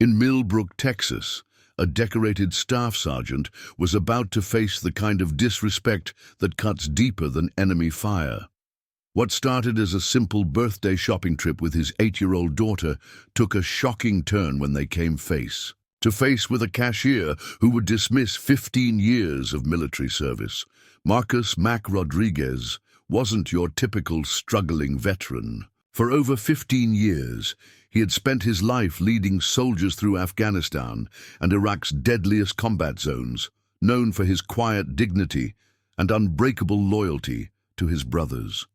In Millbrook, Texas, a decorated staff sergeant was about to face the kind of disrespect that cuts deeper than enemy fire. What started as a simple birthday shopping trip with his 8-year-old daughter took a shocking turn when they came face to face with a cashier who would dismiss 15 years of military service. Marcus "Mac" Rodriguez wasn't your typical struggling veteran. For over 15 years, he had spent his life leading soldiers through Afghanistan and Iraq's deadliest combat zones, known for his quiet dignity and unbreakable loyalty to his brothers.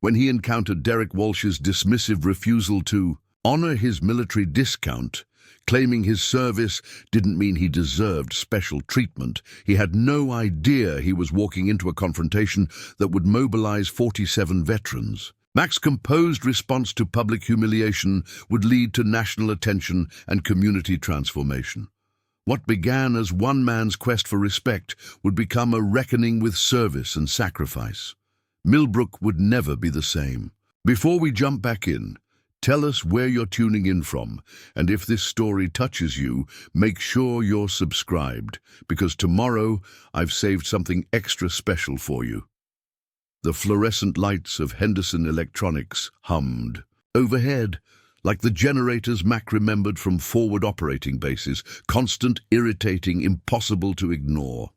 When he encountered Derek Walsh's dismissive refusal to honor his military discount, claiming his service didn't mean he deserved special treatment, he had no idea he was walking into a confrontation that would mobilize 47 veterans. Mac's composed response to public humiliation would lead to national attention and community transformation. What began as one man's quest for respect would become a reckoning with service and sacrifice. Millbrook would never be the same. Before we jump back in, tell us where you're tuning in from, and if this story touches you, make sure you're subscribed, because tomorrow I've saved something extra special for you. The fluorescent lights of Henderson Electronics hummed. Overhead, like the generators Mac remembered from forward operating bases, constant, irritating, impossible to ignore.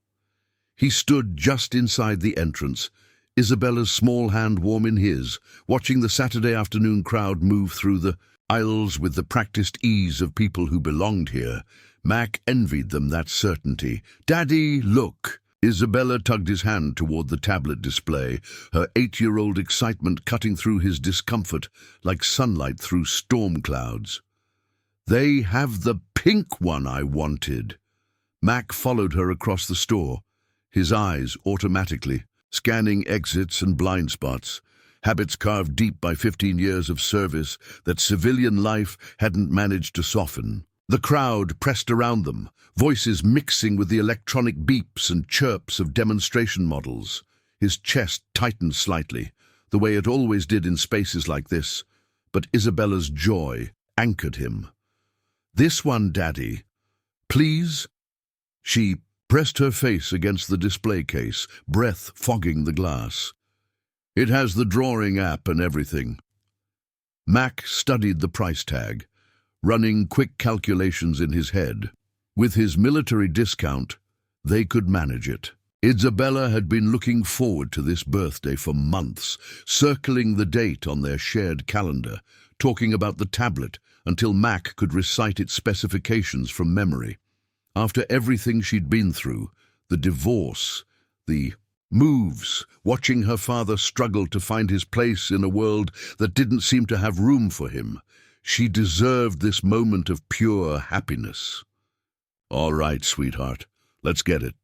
He stood just inside the entrance, Isabella's small hand warm in his, watching the Saturday afternoon crowd move through the aisles with the practiced ease of people who belonged here. Mac envied them that certainty. "Daddy, look!" Isabella tugged his hand toward the tablet display, her 8-year-old excitement cutting through his discomfort like sunlight through storm clouds. "They have the pink one I wanted." Mac followed her across the store, his eyes automatically scanning exits and blind spots, habits carved deep by 15 years of service that civilian life hadn't managed to soften. The crowd pressed around them, voices mixing with the electronic beeps and chirps of demonstration models. His chest tightened slightly, the way it always did in spaces like this, but Isabella's joy anchored him. "This one, Daddy. Please?" She pressed her face against the display case, breath fogging the glass. "It has the drawing app and everything." Mac studied the price tag, running quick calculations in his head. With his military discount, they could manage it. Isabella had been looking forward to this birthday for months, circling the date on their shared calendar, talking about the tablet until Mac could recite its specifications from memory. After everything she'd been through, the divorce, the moves, watching her father struggle to find his place in a world that didn't seem to have room for him, she deserved this moment of pure happiness. "All right, sweetheart, let's get it."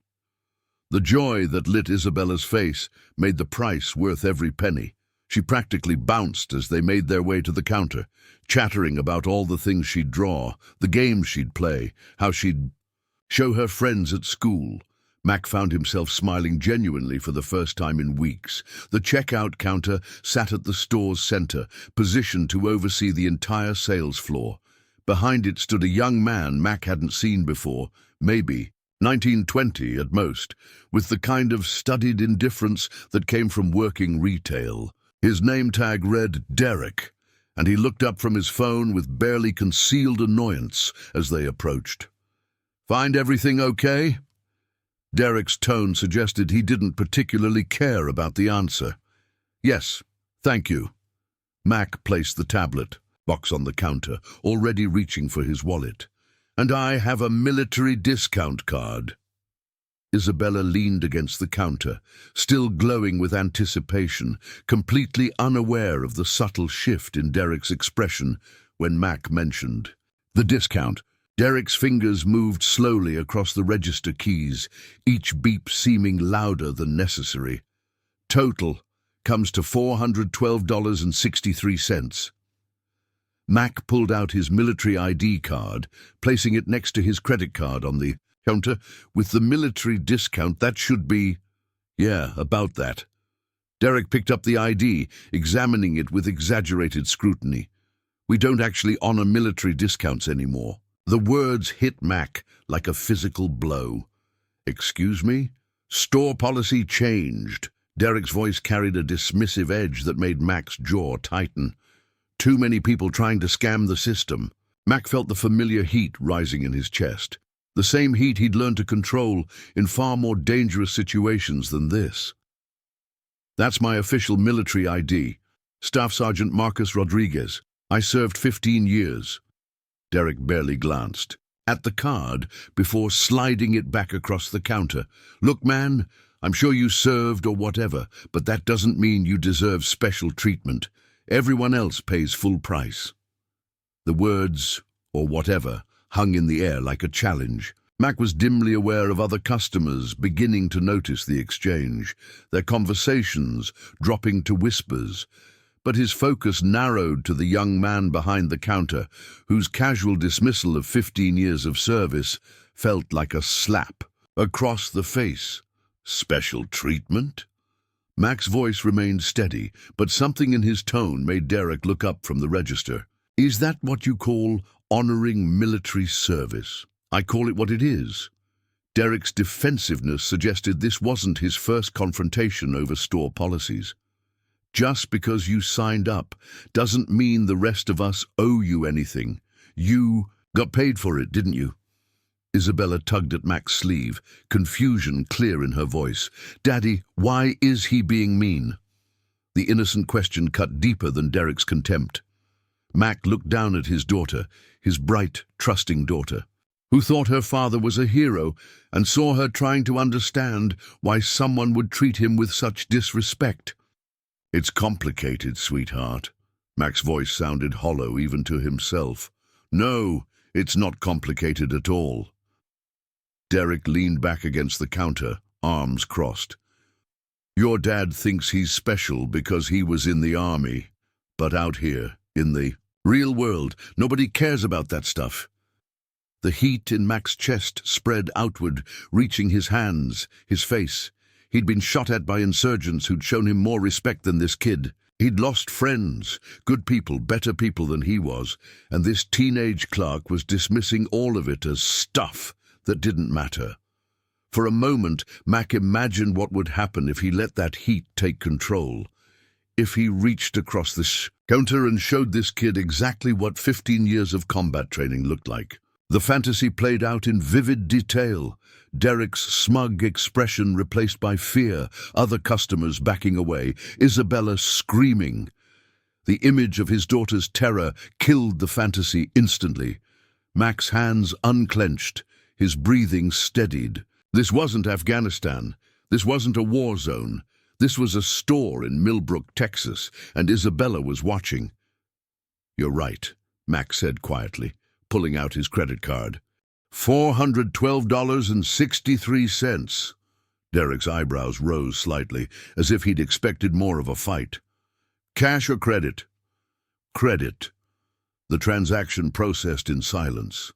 The joy that lit Isabella's face made the price worth every penny. She practically bounced as they made their way to the counter, chattering about all the things she'd draw, the games she'd play, how she'd show her friends at school. Mac found himself smiling genuinely for the first time in weeks. The checkout counter sat at the store's center, positioned to oversee the entire sales floor. Behind it stood a young man Mac hadn't seen before, maybe 1920 at most, with the kind of studied indifference that came from working retail. His name tag read Derek, and he looked up from his phone with barely concealed annoyance as they approached. "Find everything okay?" Derek's tone suggested he didn't particularly care about the answer. "Yes, thank you." Mac placed the tablet box on the counter, already reaching for his wallet. "And I have a military discount card." Isabella leaned against the counter, still glowing with anticipation, completely unaware of the subtle shift in Derek's expression when Mac mentioned the discount. Derek's fingers moved slowly across the register keys, each beep seeming louder than necessary. "Total comes to $412.63. Mac pulled out his military ID card, placing it next to his credit card on the counter. "With the military discount, that should be—" "Yeah, about that." Derek picked up the ID, examining it with exaggerated scrutiny. We don't actually honor military discounts anymore." The words hit Mac like a physical blow. "Excuse me? Store policy changed." Derek's voice carried a dismissive edge that made Mac's jaw tighten. Too many people trying to scam the system. Mac felt the familiar heat rising in his chest. The same heat he'd learned to control in far more dangerous situations than this. "That's my official military ID. Staff Sergeant Marcus Rodriguez. I served 15 years. Derek barely glanced at the card before sliding it back across the counter. "Look, man, I'm sure you served or whatever, but that doesn't mean you deserve special treatment. Everyone else pays full price." The words, or whatever, hung in the air like a challenge. Mac was dimly aware of other customers beginning to notice the exchange, their conversations dropping to whispers, but his focus narrowed to the young man behind the counter, whose casual dismissal of 15 years of service felt like a slap across the face. Special treatment? Mac's voice remained steady, but something in his tone made Derek look up from the register. "Is that what you call honoring military service?" "I call it what it is." Derek's defensiveness suggested this wasn't his first confrontation over store policies. "Just because you signed up doesn't mean the rest of us owe you anything. You got paid for it, didn't you?" Isabella tugged at Mac's sleeve, confusion clear in her voice. "Daddy, why is he being mean?" The innocent question cut deeper than Derek's contempt. Mac looked down at his daughter, his bright, trusting daughter, who thought her father was a hero and saw her trying to understand why someone would treat him with such disrespect. "It's complicated, sweetheart." Mac's voice sounded hollow even to himself. "No, it's not complicated at all." Derek leaned back against the counter, arms crossed. "Your dad thinks he's special because he was in the army. But out here, in the real world, nobody cares about that stuff." The heat in Mac's chest spread outward, reaching his hands, his face. He'd been shot at by insurgents who'd shown him more respect than this kid. He'd lost friends, good people, better people than he was, and this teenage clerk was dismissing all of it as stuff that didn't matter. For a moment, Mac imagined what would happen if he let that heat take control. If he reached across this counter and showed this kid exactly what 15 years of combat training looked like. The fantasy played out in vivid detail. Derek's smug expression replaced by fear, other customers backing away, Isabella screaming. The image of his daughter's terror killed the fantasy instantly. Mac's hands unclenched, his breathing steadied. This wasn't Afghanistan. This wasn't a war zone. This was a store in Millbrook, Texas, and Isabella was watching. "You're right," Mac said quietly, pulling out his credit card. $412.63. Derek's eyebrows rose slightly, as if he'd expected more of a fight. "Cash or credit?" "Credit." The transaction processed in silence.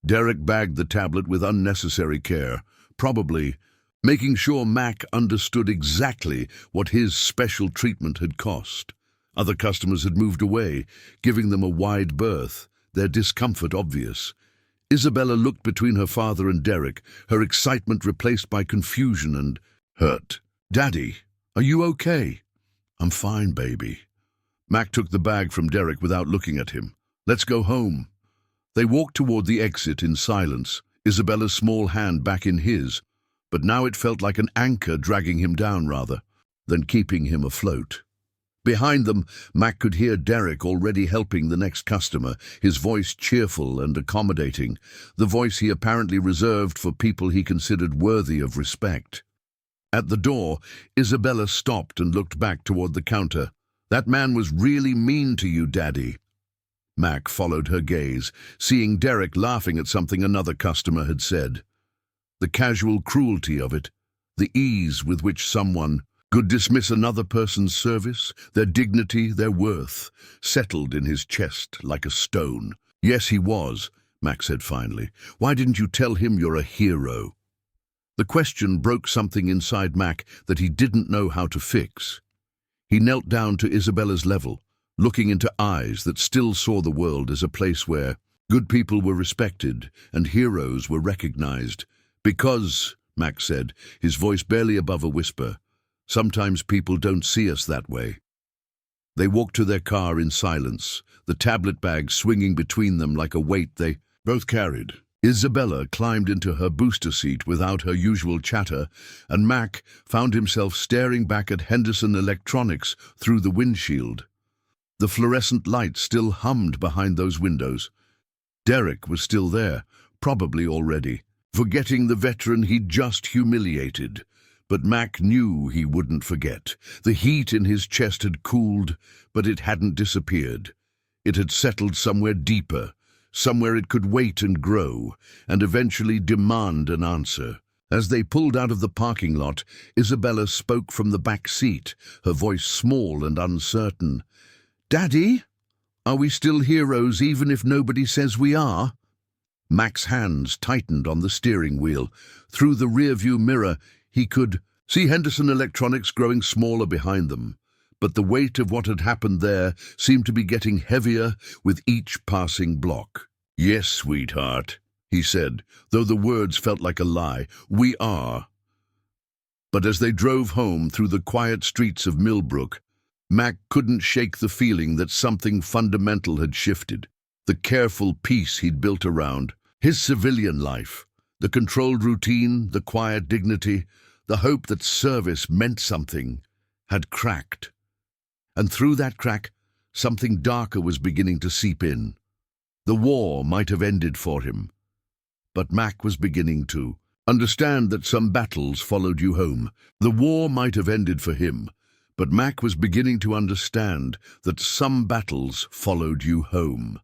Derek bagged the tablet with unnecessary care, probably making sure Mac understood exactly what his special treatment had cost. Other customers had moved away, giving them a wide berth, their discomfort obvious. Isabella looked between her father and Derek, her excitement replaced by confusion and hurt. "Daddy, are you okay?" "I'm fine, baby." Mac took the bag from Derek without looking at him. "Let's go home." They walked toward the exit in silence, Isabella's small hand back in his, but now it felt like an anchor dragging him down rather than keeping him afloat. Behind them, Mac could hear Derek already helping the next customer, his voice cheerful and accommodating, the voice he apparently reserved for people he considered worthy of respect. At the door, Isabella stopped and looked back toward the counter. "That man was really mean to you, Daddy." Mac followed her gaze, seeing Derek laughing at something another customer had said. The casual cruelty of it, the ease with which someone could dismiss another person's service, their dignity, their worth, settled in his chest like a stone. "Yes, he was," Mac said finally. "Why didn't you tell him you're a hero?" The question broke something inside Mac that he didn't know how to fix. He knelt down to Isabella's level, looking into eyes that still saw the world as a place where good people were respected and heroes were recognized. Because, Mac said, his voice barely above a whisper, sometimes people don't see us that way. They walked to their car in silence, the tablet bag swinging between them like a weight they both carried. Isabella climbed into her booster seat without her usual chatter, and Mac found himself staring back at Henderson Electronics through the windshield. The fluorescent light still hummed behind those windows. Derek was still there, probably already, forgetting the veteran he'd just humiliated. But Mac knew he wouldn't forget. The heat in his chest had cooled, but it hadn't disappeared. It had settled somewhere deeper, somewhere it could wait and grow, and eventually demand an answer. As they pulled out of the parking lot, Isabella spoke from the back seat, her voice small and uncertain. "Daddy, are we still heroes even if nobody says we are?" Mac's hands tightened on the steering wheel. Through the rearview mirror, he could see Henderson Electronics growing smaller behind them. But the weight of what had happened there seemed to be getting heavier with each passing block. "Yes, sweetheart," he said, though the words felt like a lie. "We are." But as they drove home through the quiet streets of Millbrook, Mac couldn't shake the feeling that something fundamental had shifted. The careful peace he'd built around his civilian life, the controlled routine, the quiet dignity, the hope that service meant something, had cracked. And through that crack, something darker was beginning to seep in. The war might have ended for him, but Mac was beginning to understand that some battles followed you home. The war might have ended for him, but Mac was beginning to understand that some battles followed you home.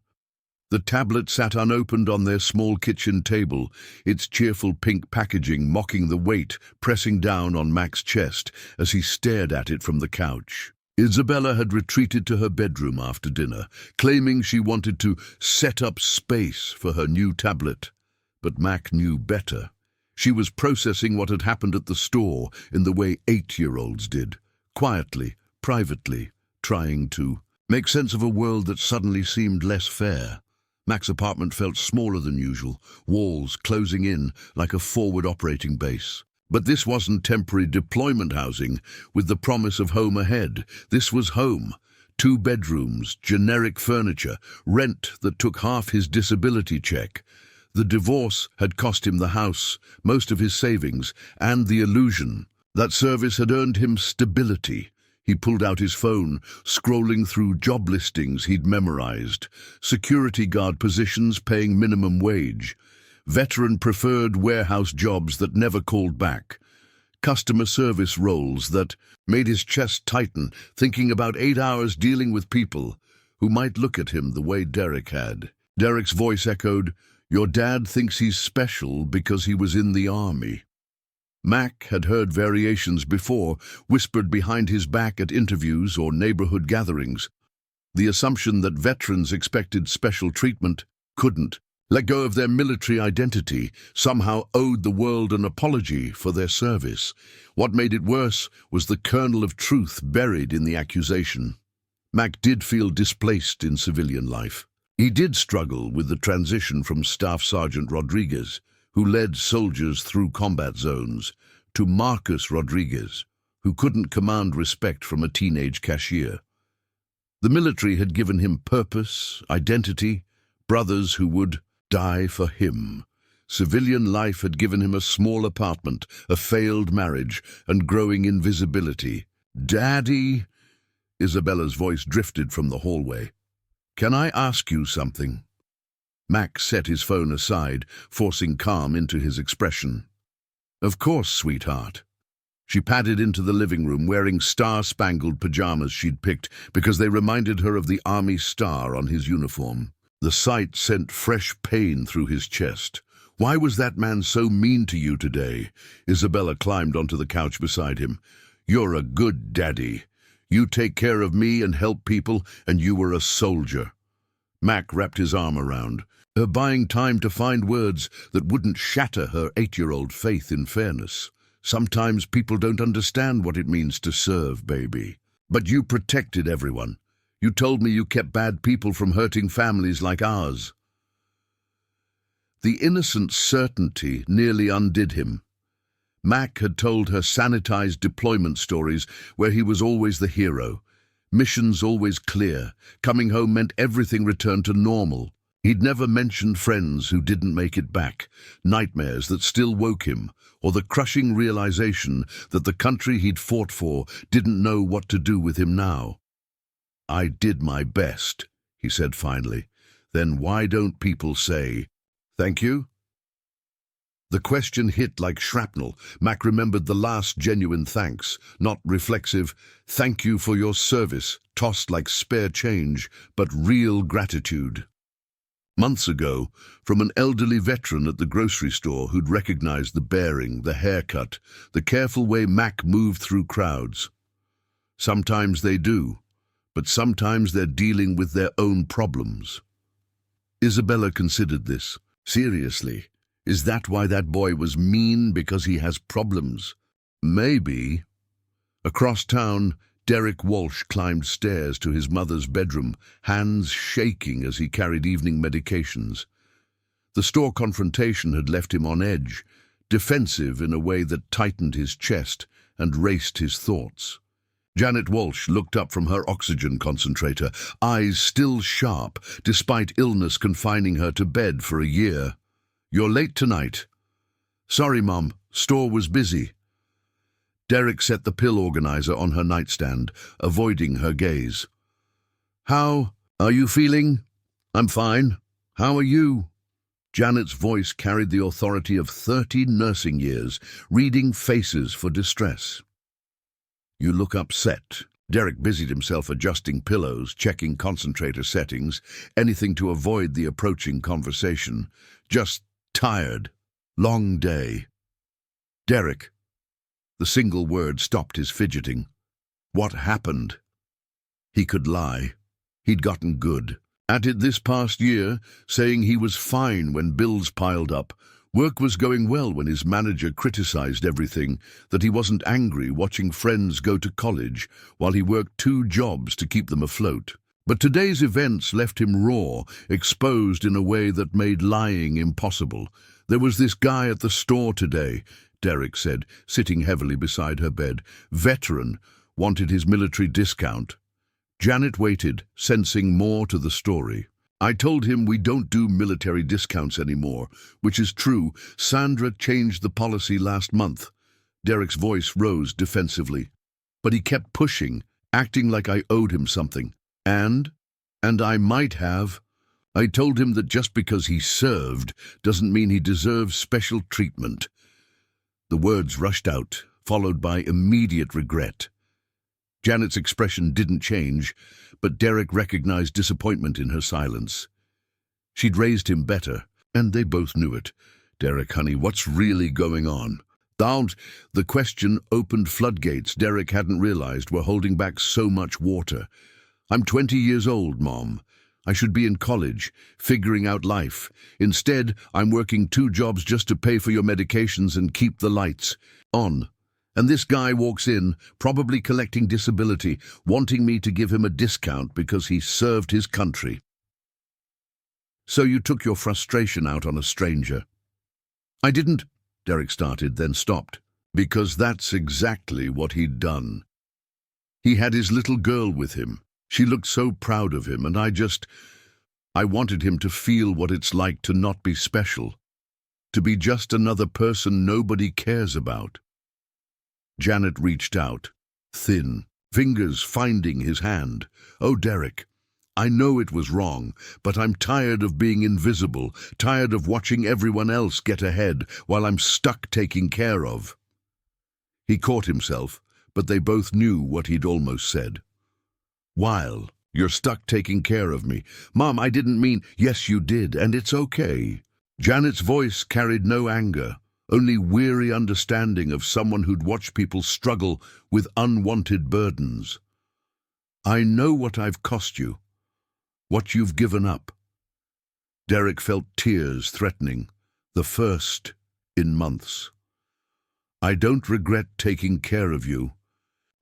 The tablet sat unopened on their small kitchen table, its cheerful pink packaging mocking the weight pressing down on Mac's chest as he stared at it from the couch. Isabella had retreated to her bedroom after dinner, claiming she wanted to set up space for her new tablet. But Mac knew better. She was processing what had happened at the store in the way 8-year-olds did, quietly, privately, trying to make sense of a world that suddenly seemed less fair. Mac's apartment felt smaller than usual, walls closing in like a forward operating base. But this wasn't temporary deployment housing with the promise of home ahead. This was home. 2 bedrooms, generic furniture, rent that took half his disability check. The divorce had cost him the house, most of his savings, and the illusion that service had earned him stability. He pulled out his phone, scrolling through job listings he'd memorized. Security guard positions paying minimum wage. Veteran-preferred warehouse jobs that never called back. Customer service roles that made his chest tighten, thinking about 8 hours dealing with people who might look at him the way Derek had. Derek's voice echoed, "Your dad thinks he's special because he was in the army." Mac had heard variations before, whispered behind his back at interviews or neighborhood gatherings. The assumption that veterans expected special treatment, couldn't let go of their military identity, somehow owed the world an apology for their service. What made it worse was the kernel of truth buried in the accusation. Mac did feel displaced in civilian life. He did struggle with the transition from Staff Sergeant Rodriguez, who led soldiers through combat zones, to Marcus Rodriguez, who couldn't command respect from a teenage cashier. The military had given him purpose, identity, brothers who would die for him. Civilian life had given him a small apartment, a failed marriage, and growing invisibility. "Daddy," Isabella's voice drifted from the hallway. "Can I ask you something?" Mac set his phone aside, forcing calm into his expression. "Of course, sweetheart." She padded into the living room wearing star-spangled pajamas she'd picked because they reminded her of the Army star on his uniform. The sight sent fresh pain through his chest. "Why was that man so mean to you today?" Isabella climbed onto the couch beside him. "You're a good daddy. You take care of me and help people, and you were a soldier." Mac wrapped his arm around her, buying time to find words that wouldn't shatter her 8-year-old faith in fairness. "Sometimes people don't understand what it means to serve, baby. But you protected everyone. You told me you kept bad people from hurting families like ours." The innocent certainty nearly undid him. Mac had told her sanitized deployment stories where he was always the hero. Missions always clear. Coming home meant everything returned to normal. He'd never mentioned friends who didn't make it back, nightmares that still woke him, or the crushing realization that the country he'd fought for didn't know what to do with him now. "I did my best," he said finally. "Then why don't people say, 'Thank you'?" The question hit like shrapnel. Mac remembered the last genuine thanks, not reflexive, "Thank you for your service," tossed like spare change, but real gratitude. Months ago, from an elderly veteran at the grocery store who'd recognized the bearing, the haircut, the careful way Mac moved through crowds. Sometimes they do, but sometimes they're dealing with their own problems. Isabella considered this. Seriously, is that why that boy was mean, because he has problems? Maybe. Across town, Derek Walsh climbed stairs to his mother's bedroom, hands shaking as he carried evening medications. The store confrontation had left him on edge, defensive in a way that tightened his chest and raced his thoughts. Janet Walsh looked up from her oxygen concentrator, eyes still sharp, despite illness confining her to bed for a year. "You're late tonight." "Sorry, Mom, store was busy." Derek set the pill organizer on her nightstand, avoiding her gaze. "How are you feeling?" "I'm fine. How are you?" Janet's voice carried the authority of 30 nursing years, reading faces for distress. "You look upset." Derek busied himself adjusting pillows, checking concentrator settings, anything to avoid the approaching conversation. "Just tired. Long day." "Derek." The single word stopped his fidgeting. What happened? He could lie. He'd gotten good at it this past year, saying he was fine when bills piled up. Work was going well when his manager criticized everything, that he wasn't angry watching friends go to college while he worked 2 jobs to keep them afloat. But today's events left him raw, exposed in a way that made lying impossible. "There was this guy at the store today," Derek said, sitting heavily beside her bed. "Veteran, wanted his military discount." Janet waited, sensing more to the story. "I told him we don't do military discounts anymore," which is true. Sandra changed the policy last month. Derek's voice rose defensively. But he kept pushing, acting like I owed him something. And I might have. I told him that just because he served doesn't mean he deserves special treatment. The words rushed out, followed by immediate regret. Janet's expression didn't change, but Derek recognized disappointment in her silence. She'd raised him better, and they both knew it. "Derek, honey, what's really going on?" The question opened floodgates Derek hadn't realized were holding back so much water. "I'm 20 years old, Mom. I should be in college, figuring out life. Instead, I'm working 2 jobs just to pay for your medications and keep the lights on. And this guy walks in, probably collecting disability, wanting me to give him a discount because he served his country." "So you took your frustration out on a stranger?" "I didn't," Derek started, then stopped. "Because that's exactly what he'd done. He had his little girl with him. She looked so proud of him, and I wanted him to feel what it's like to not be special, to be just another person nobody cares about." Janet reached out, thin, fingers finding his hand. "Oh, Derek, I know it was wrong, but I'm tired of being invisible, tired of watching everyone else get ahead while I'm stuck taking care of." He caught himself, but they both knew what he'd almost said. "While you're stuck taking care of me." "Mom, I didn't mean—" "Yes, you did, and it's okay." Janet's voice carried no anger, only weary understanding of someone who'd watched people struggle with unwanted burdens. "I know what I've cost you, what you've given up." Derek felt tears threatening, the first in months. "I don't regret taking care of you.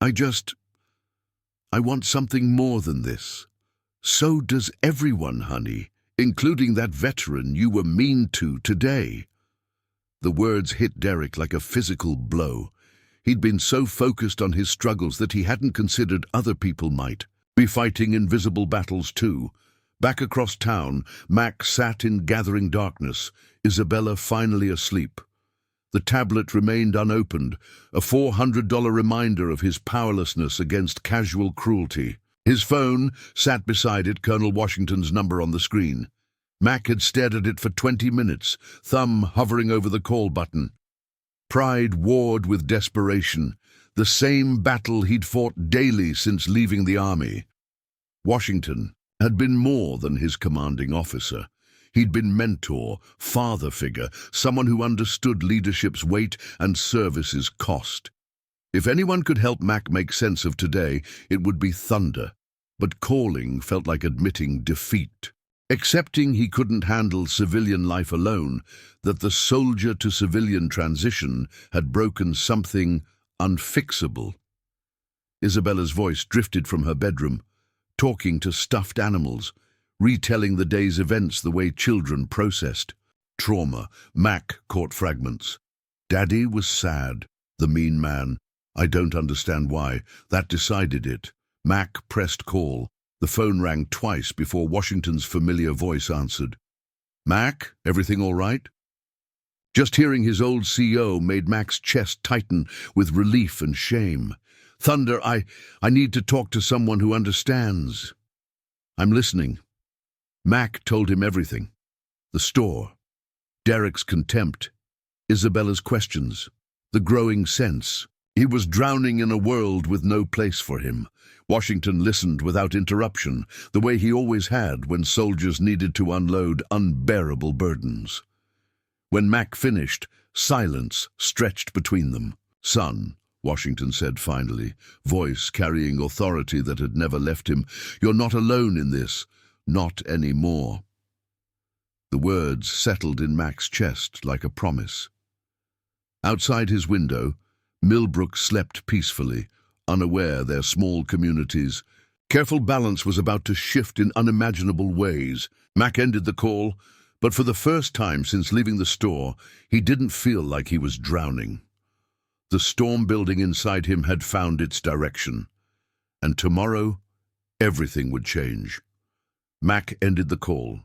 I want something more than this." So does everyone, honey, including that veteran you were mean to today. The words hit Derek like a physical blow. He'd been so focused on his struggles that he hadn't considered other people might be fighting invisible battles too. Back across town, Mac sat in gathering darkness, Isabella finally asleep. The tablet remained unopened, a $400 reminder of his powerlessness against casual cruelty. His phone sat beside it, Colonel Washington's number on the screen. Mac had stared at it for 20 minutes, thumb hovering over the call button. Pride warred with desperation, the same battle he'd fought daily since leaving the army. Washington had been more than his commanding officer. He'd been mentor, father figure, someone who understood leadership's weight and service's cost. If anyone could help Mac make sense of today, it would be Thunder. But calling felt like admitting defeat. Accepting he couldn't handle civilian life alone, that the soldier-to-civilian transition had broken something unfixable. Isabella's voice drifted from her bedroom, talking to stuffed animals, retelling the day's events the way children processed. Trauma. Mac caught fragments. Daddy was sad. The mean man. I don't understand why. That decided it. Mac pressed call. The phone rang twice before Washington's familiar voice answered. Mac, everything all right? Just hearing his old CO made Mac's chest tighten with relief and shame. Thunder, I need to talk to someone who understands. I'm listening. Mac told him everything. The store, Derek's contempt, Isabella's questions, the growing sense. He was drowning in a world with no place for him. Washington listened without interruption, the way he always had when soldiers needed to unload unbearable burdens. When Mac finished, silence stretched between them. Son, Washington said finally, voice carrying authority that had never left him, you're not alone in this. Not anymore. The words settled in Mac's chest like a promise. Outside his window, Millbrook slept peacefully, unaware their small communities. Careful balance was about to shift in unimaginable ways. Mac ended the call, but for the first time since leaving the store, he didn't feel like he was drowning. The storm building inside him had found its direction, and tomorrow, everything would change. Mac ended the call,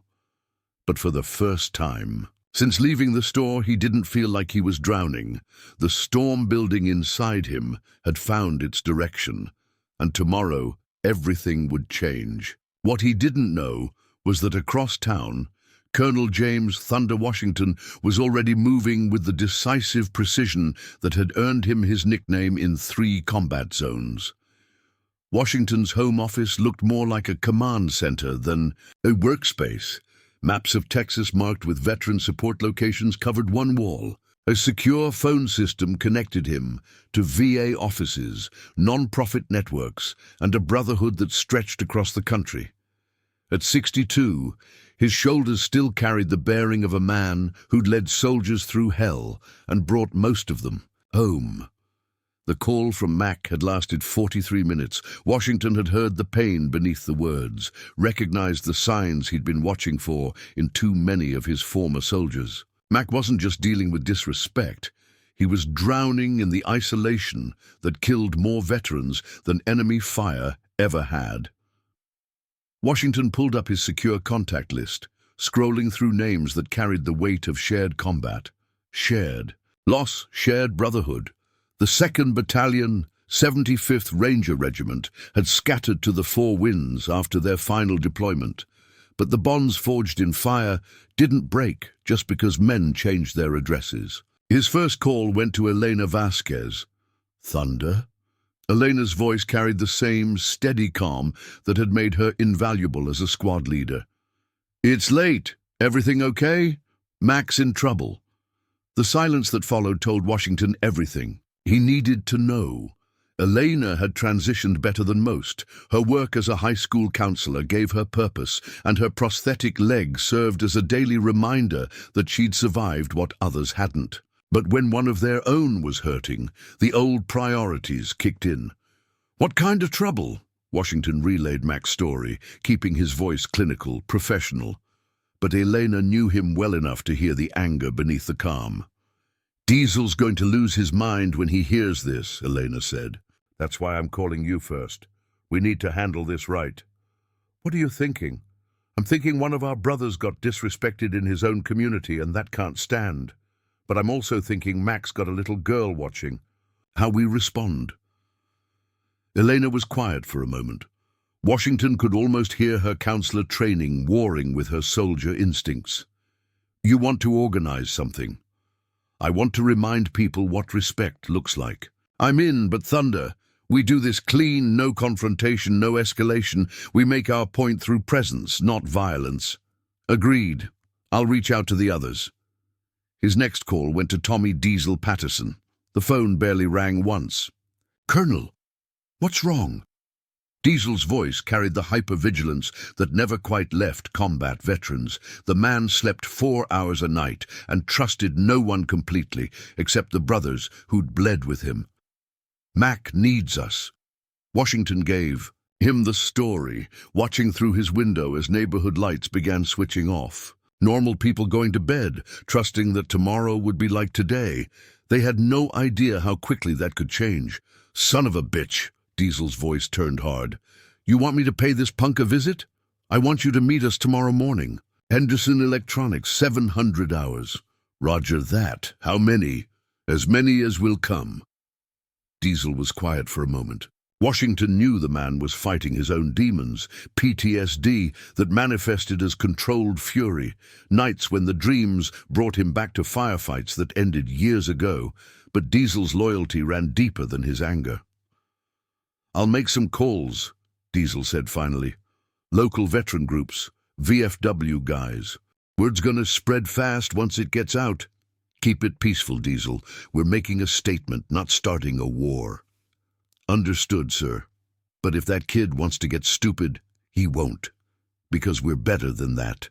but for the first time. Since leaving the store, he didn't feel like he was drowning. The storm building inside him had found its direction, and tomorrow everything would change. What he didn't know was that across town, Colonel James Thunder Washington was already moving with the decisive precision that had earned him his nickname in 3 combat zones. Washington's home office looked more like a command center than a workspace. Maps of Texas marked with veteran support locations covered one wall. A secure phone system connected him to VA offices, non-profit networks, and a brotherhood that stretched across the country. At 62, his shoulders still carried the bearing of a man who'd led soldiers through hell and brought most of them home. The call from Mac had lasted 43 minutes. Washington had heard the pain beneath the words, recognized the signs he'd been watching for in too many of his former soldiers. Mac wasn't just dealing with disrespect. He was drowning in the isolation that killed more veterans than enemy fire ever had. Washington pulled up his secure contact list, scrolling through names that carried the weight of shared combat. Shared. Loss, shared brotherhood. The 2nd Battalion, 75th Ranger Regiment, had scattered to the 4 winds after their final deployment, but the bonds forged in fire didn't break just because men changed their addresses. His first call went to Elena Vasquez. Thunder? Elena's voice carried the same steady calm that had made her invaluable as a squad leader. It's late. Everything okay? Mac's in trouble. The silence that followed told Washington everything he needed to know. Elena had transitioned better than most. Her work as a high school counselor gave her purpose, and her prosthetic leg served as a daily reminder that she'd survived what others hadn't. But when one of their own was hurting, the old priorities kicked in. What kind of trouble? Washington relayed Mac's story, keeping his voice clinical, professional. But Elena knew him well enough to hear the anger beneath the calm. "Diesel's going to lose his mind when he hears this," Elena said. "That's why I'm calling you first. We need to handle this right." "What are you thinking?" "I'm thinking one of our brothers got disrespected in his own community, and that can't stand. But I'm also thinking Mac's got a little girl watching. How we respond." Elena was quiet for a moment. Washington could almost hear her counselor training warring with her soldier instincts. "You want to organize something. I want to remind people what respect looks like. I'm in, but thunder. We do this clean, no confrontation, no escalation. We make our point through presence, not violence." "Agreed. I'll reach out to the others." His next call went to Tommy Diesel Patterson. The phone barely rang once. "Colonel, what's wrong?" Diesel's voice carried the hypervigilance that never quite left combat veterans. The man slept 4 hours a night and trusted no one completely except the brothers who'd bled with him. "Mac needs us." Washington gave him the story, watching through his window as neighborhood lights began switching off. Normal people going to bed, trusting that tomorrow would be like today. They had no idea how quickly that could change. "Son of a bitch," Diesel's voice turned hard. "You want me to pay this punk a visit? I want you to meet us tomorrow morning. Henderson Electronics, 700 hours. Roger that. How many? As many as will come." Diesel was quiet for a moment. Washington knew the man was fighting his own demons, PTSD that manifested as controlled fury, nights when the dreams brought him back to firefights that ended years ago, but Diesel's loyalty ran deeper than his anger. "I'll make some calls," Diesel said finally. "Local veteran groups, VFW guys. Word's gonna spread fast once it gets out. Keep it peaceful, Diesel. We're making a statement, not starting a war." "Understood, sir. But if that kid wants to get stupid, he won't. Because we're better than that."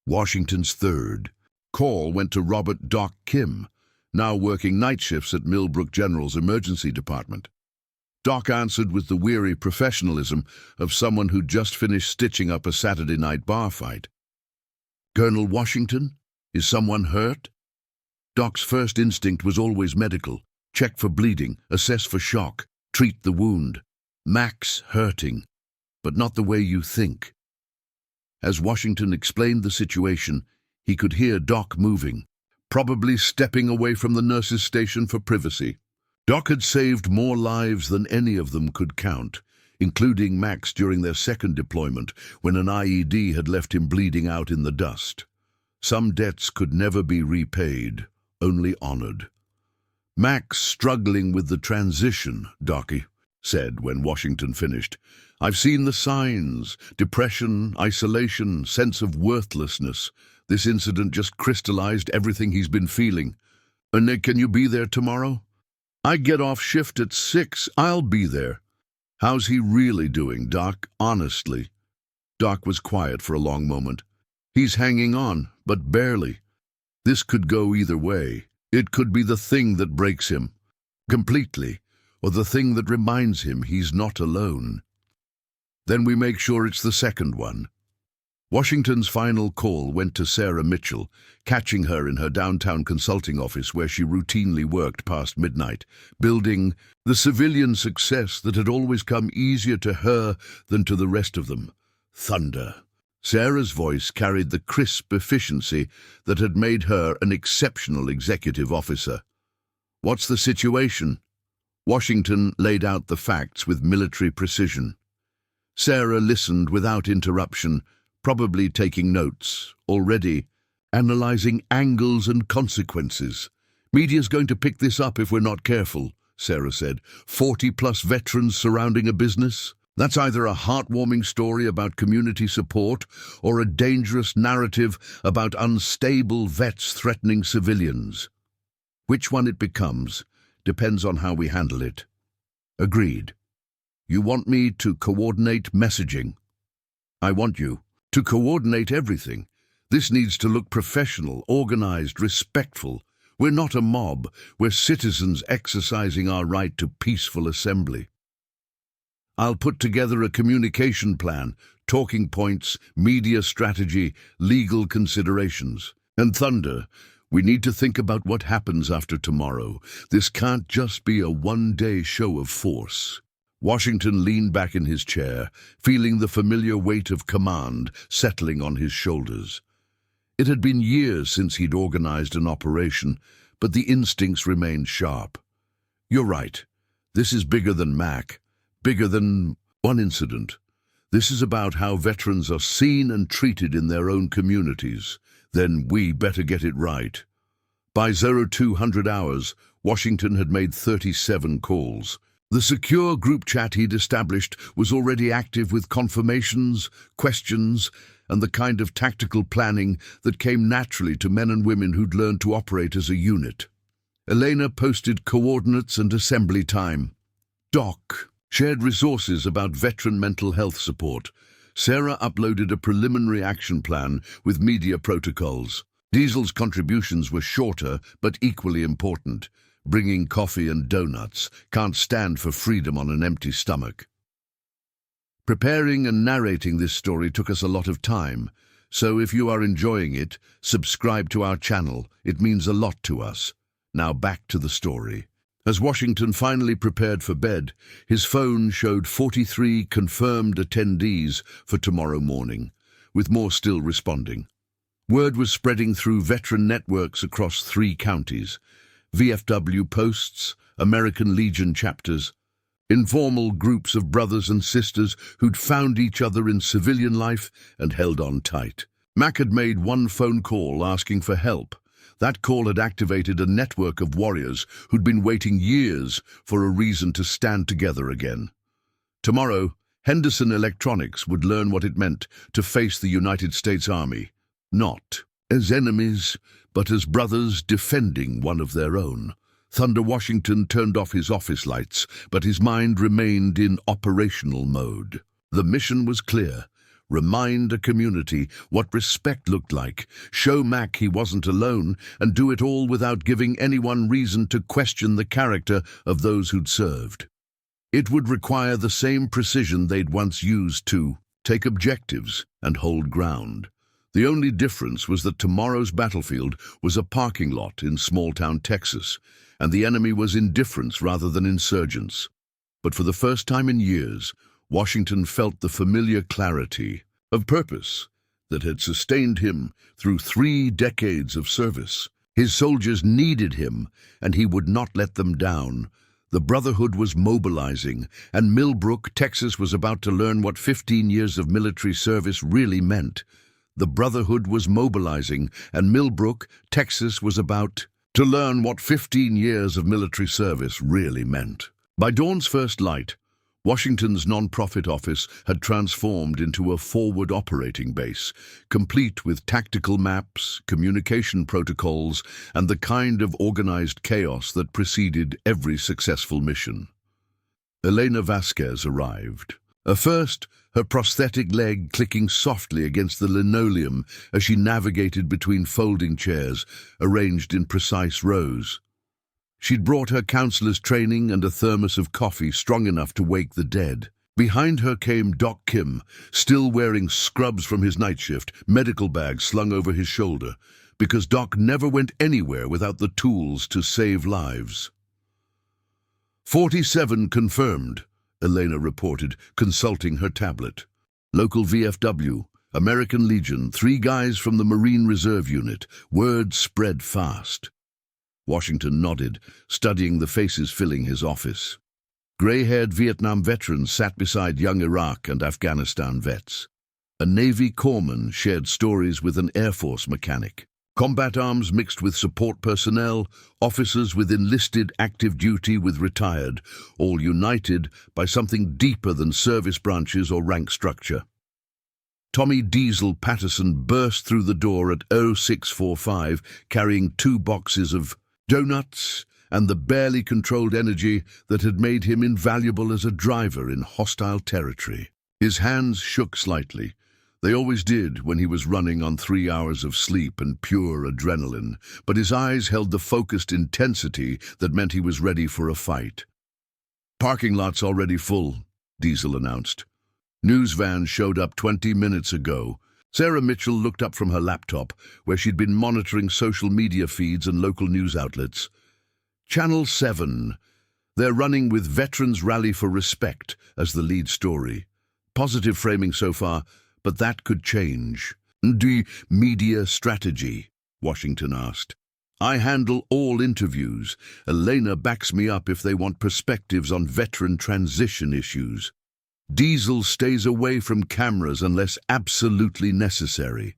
Washington's third call went to Robert Doc Kim, now working night shifts at Millbrook General's emergency department. Doc answered with the weary professionalism of someone who'd just finished stitching up a Saturday night bar fight. "Colonel Washington? Is someone hurt?" Doc's first instinct was always medical. Check for bleeding, assess for shock, treat the wound. "Mac's hurting, but not the way you think." As Washington explained the situation, he could hear Doc moving, probably stepping away from the nurse's station for privacy. Doc had saved more lives than any of them could count, including Mac's during their second deployment, when an IED had left him bleeding out in the dust. Some debts could never be repaid, only honored. "Mac's struggling with the transition, Docky," said when Washington finished. "I've seen the signs: depression, isolation, sense of worthlessness. This incident just crystallized everything he's been feeling. Nick, can you be there tomorrow?" "I get off shift at 6. I'll be there." "How's he really doing, Doc, honestly?" Doc was quiet for a long moment. "He's hanging on, but barely. This could go either way. It could be the thing that breaks him completely, or the thing that reminds him he's not alone. Then we make sure it's the second one." Washington's final call went to Sarah Mitchell, catching her in her downtown consulting office where she routinely worked past midnight, building the civilian success that had always come easier to her than to the rest of them. Thunder. Sarah's voice carried the crisp efficiency that had made her an exceptional executive officer. "What's the situation?" Washington laid out the facts with military precision. Sarah listened without interruption, probably taking notes, already analyzing angles and consequences. "Media's going to pick this up if we're not careful," Sarah said. 40-plus veterans surrounding a business? That's either a heartwarming story about community support or a dangerous narrative about unstable vets threatening civilians. Which one it becomes depends on how we handle it." "Agreed. You want me to coordinate messaging?" "I want you to coordinate everything. This needs to look professional, organized, respectful. We're not a mob. We're citizens exercising our right to peaceful assembly." I'll put together a communication plan, talking points, media strategy, legal considerations. And Thunder, we need to think about what happens after tomorrow. This can't just be a one-day show of force. Washington leaned back in his chair, feeling the familiar weight of command settling on his shoulders. It had been years since he'd organized an operation, but the instincts remained sharp. You're right. This is bigger than Mac, bigger than one incident. This is about how veterans are seen and treated in their own communities. Then we better get it right. By 0200 hours, Washington had made 37 calls. The secure group chat he'd established was already active with confirmations, questions, and the kind of tactical planning that came naturally to men and women who'd learned to operate as a unit. Elena posted coordinates and assembly time. Doc shared resources about veteran mental health support. Sarah uploaded a preliminary action plan with media protocols. Diesel's contributions were shorter but equally important. Bringing coffee and donuts can't stand for freedom on an empty stomach. Preparing and narrating this story took us a lot of time, so if you are enjoying it, subscribe to our channel. It means a lot to us. Now back to the story. As Washington finally prepared for bed, his phone showed 43 confirmed attendees for tomorrow morning, with more still responding. Word was spreading through veteran networks across 3 counties. VFW posts, American Legion chapters, informal groups of brothers and sisters who'd found each other in civilian life and held on tight. Mac had made one phone call asking for help. That call had activated a network of warriors who'd been waiting years for a reason to stand together again. Tomorrow, Henderson Electronics would learn what it meant to face the United States Army, not as enemies, but as brothers defending one of their own. Thunder Washington turned off his office lights, but his mind remained in operational mode. The mission was clear. Remind a community what respect looked like, show Mac he wasn't alone, and do it all without giving anyone reason to question the character of those who'd served. It would require the same precision they'd once used to take objectives and hold ground. The only difference was that tomorrow's battlefield was a parking lot in small-town Texas, and the enemy was indifference rather than insurgents. But for the first time in years, Washington felt the familiar clarity of purpose that had sustained him through 3 decades of service. His soldiers needed him, and he would not let them down. The Brotherhood was mobilizing, and Millbrook, Texas was about to learn what 15 years of military service really meant. The Brotherhood was mobilizing, and Millbrook, Texas was about to learn what 15 years of military service really meant. By dawn's first light, Washington's non-profit office had transformed into a forward operating base, complete with tactical maps, communication protocols, and the kind of organized chaos that preceded every successful mission. Elena Vasquez arrived. At first, her prosthetic leg clicking softly against the linoleum as she navigated between folding chairs arranged in precise rows. She'd brought her counselor's training and a thermos of coffee strong enough to wake the dead. Behind her came Doc Kim, still wearing scrubs from his night shift, medical bag slung over his shoulder, because Doc never went anywhere without the tools to save lives. 47 confirmed, Elena reported, consulting her tablet. Local VFW, American Legion, 3 guys from the Marine Reserve Unit. Word spread fast. Washington nodded, studying the faces filling his office. Gray-haired Vietnam veterans sat beside young Iraq and Afghanistan vets. A Navy corpsman shared stories with an Air Force mechanic. Combat arms mixed with support personnel, officers with enlisted active duty with retired, all united by something deeper than service branches or rank structure. Tommy Diesel Patterson burst through the door at 0645, carrying 2 boxes of donuts and the barely controlled energy that had made him invaluable as a driver in hostile territory. His hands shook slightly. They always did when he was running on 3 hours of sleep and pure adrenaline, but his eyes held the focused intensity that meant he was ready for a fight. Parking lot's already full. Diesel announced. News van showed up 20 minutes ago. Sarah Mitchell looked up from her laptop, where she'd been monitoring social media feeds and local news outlets. Channel 7. They're running with Veterans Rally for Respect as the lead story. Positive framing so far, but that could change. The media strategy, Washington asked. I handle all interviews. Elena backs me up if they want perspectives on veteran transition issues. Diesel stays away from cameras unless absolutely necessary.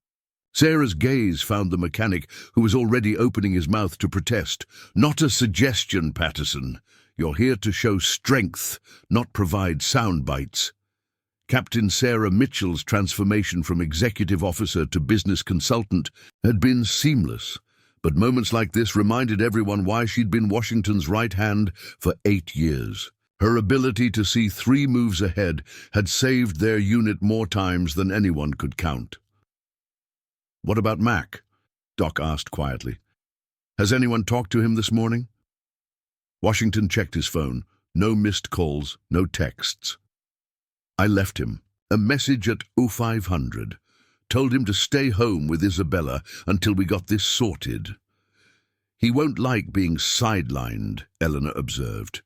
Sarah's gaze found the mechanic, who was already opening his mouth to protest. Not a suggestion, Patterson. You're here to show strength, not provide sound bites. Captain Sarah Mitchell's transformation from executive officer to business consultant had been seamless, but moments like this reminded everyone why she'd been Washington's right hand for 8 years. Her ability to see 3 moves ahead had saved their unit more times than anyone could count. What about Mac? Doc asked quietly. Has anyone talked to him this morning? Washington checked his phone. No missed calls, no texts. I left him. A message at 0500. Told him to stay home with Isabella until we got this sorted. He won't like being sidelined, Eleanor observed.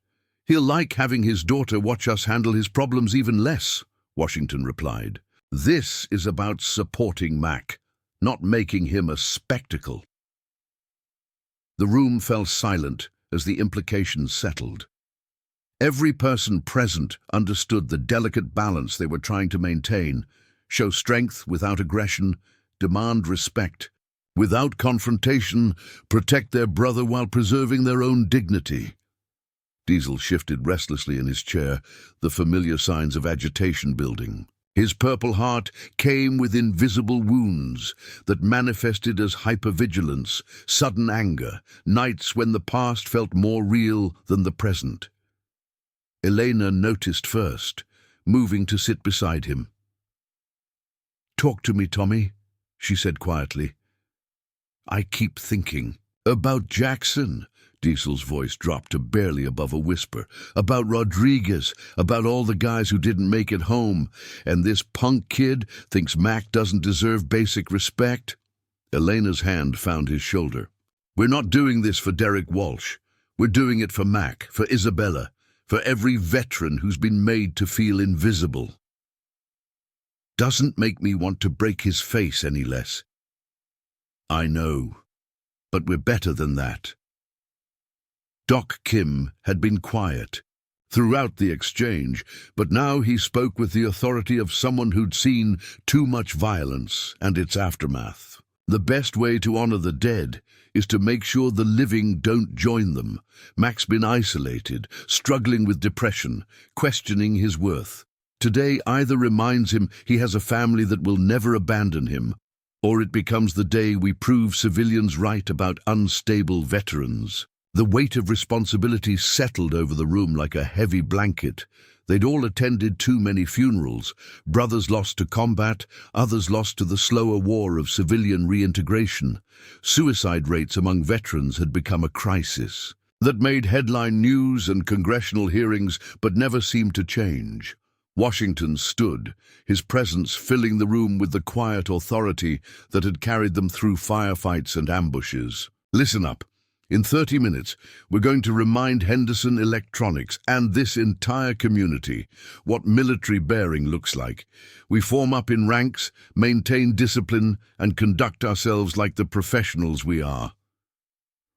He'll like having his daughter watch us handle his problems even less, Washington replied. This is about supporting Mac, not making him a spectacle. The room fell silent as the implications settled. Every person present understood the delicate balance they were trying to maintain: show strength without aggression, demand respect, without confrontation, protect their brother while preserving their own dignity. Diesel shifted restlessly in his chair, the familiar signs of agitation building. His Purple Heart came with invisible wounds that manifested as hypervigilance, sudden anger, nights when the past felt more real than the present. Elena noticed first, moving to sit beside him. "Talk to me, Tommy," she said quietly. "I keep thinking about Jackson." Diesel's voice dropped to barely above a whisper. "About Rodriguez, about all the guys who didn't make it home, and this punk kid thinks Mac doesn't deserve basic respect." Elena's hand found his shoulder. "We're not doing this for Derek Walsh. We're doing it for Mac, for Isabella, for every veteran who's been made to feel invisible. Doesn't make me want to break his face any less. I know, but we're better than that." Doc Kim had been quiet throughout the exchange, but now he spoke with the authority of someone who'd seen too much violence and its aftermath. The best way to honor the dead is to make sure the living don't join them. Mac's been isolated, struggling with depression, questioning his worth. Today either reminds him he has a family that will never abandon him, or it becomes the day we prove civilians right about unstable veterans. The weight of responsibility settled over the room like a heavy blanket. They'd all attended too many funerals, brothers lost to combat, others lost to the slower war of civilian reintegration. Suicide rates among veterans had become a crisis that made headline news and congressional hearings but never seemed to change. Washington stood, his presence filling the room with the quiet authority that had carried them through firefights and ambushes. "Listen up. In 30 minutes, we're going to remind Henderson Electronics and this entire community what military bearing looks like. We form up in ranks, maintain discipline, and conduct ourselves like the professionals we are."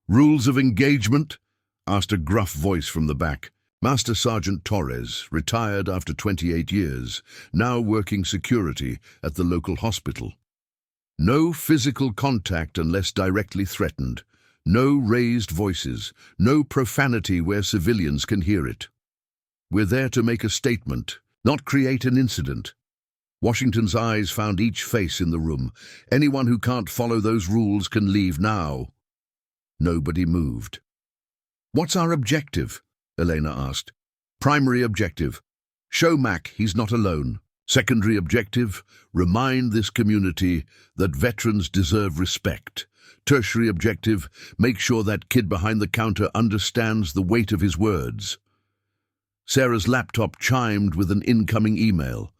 "Rules of engagement?" asked a gruff voice from the back. Master Sergeant Torres, retired after 28 years, now working security at the local hospital. "No physical contact unless directly threatened. No raised voices, no profanity where civilians can hear it. We're there to make a statement, not create an incident." Washington's eyes found each face in the room. "Anyone who can't follow those rules can leave now." Nobody moved. "What's our objective?" Elena asked. "Primary objective: show Mac he's not alone. Secondary objective: remind this community that veterans deserve respect. Tertiary objective: make sure that kid behind the counter understands the weight of his words." Sarah's laptop chimed with an incoming email.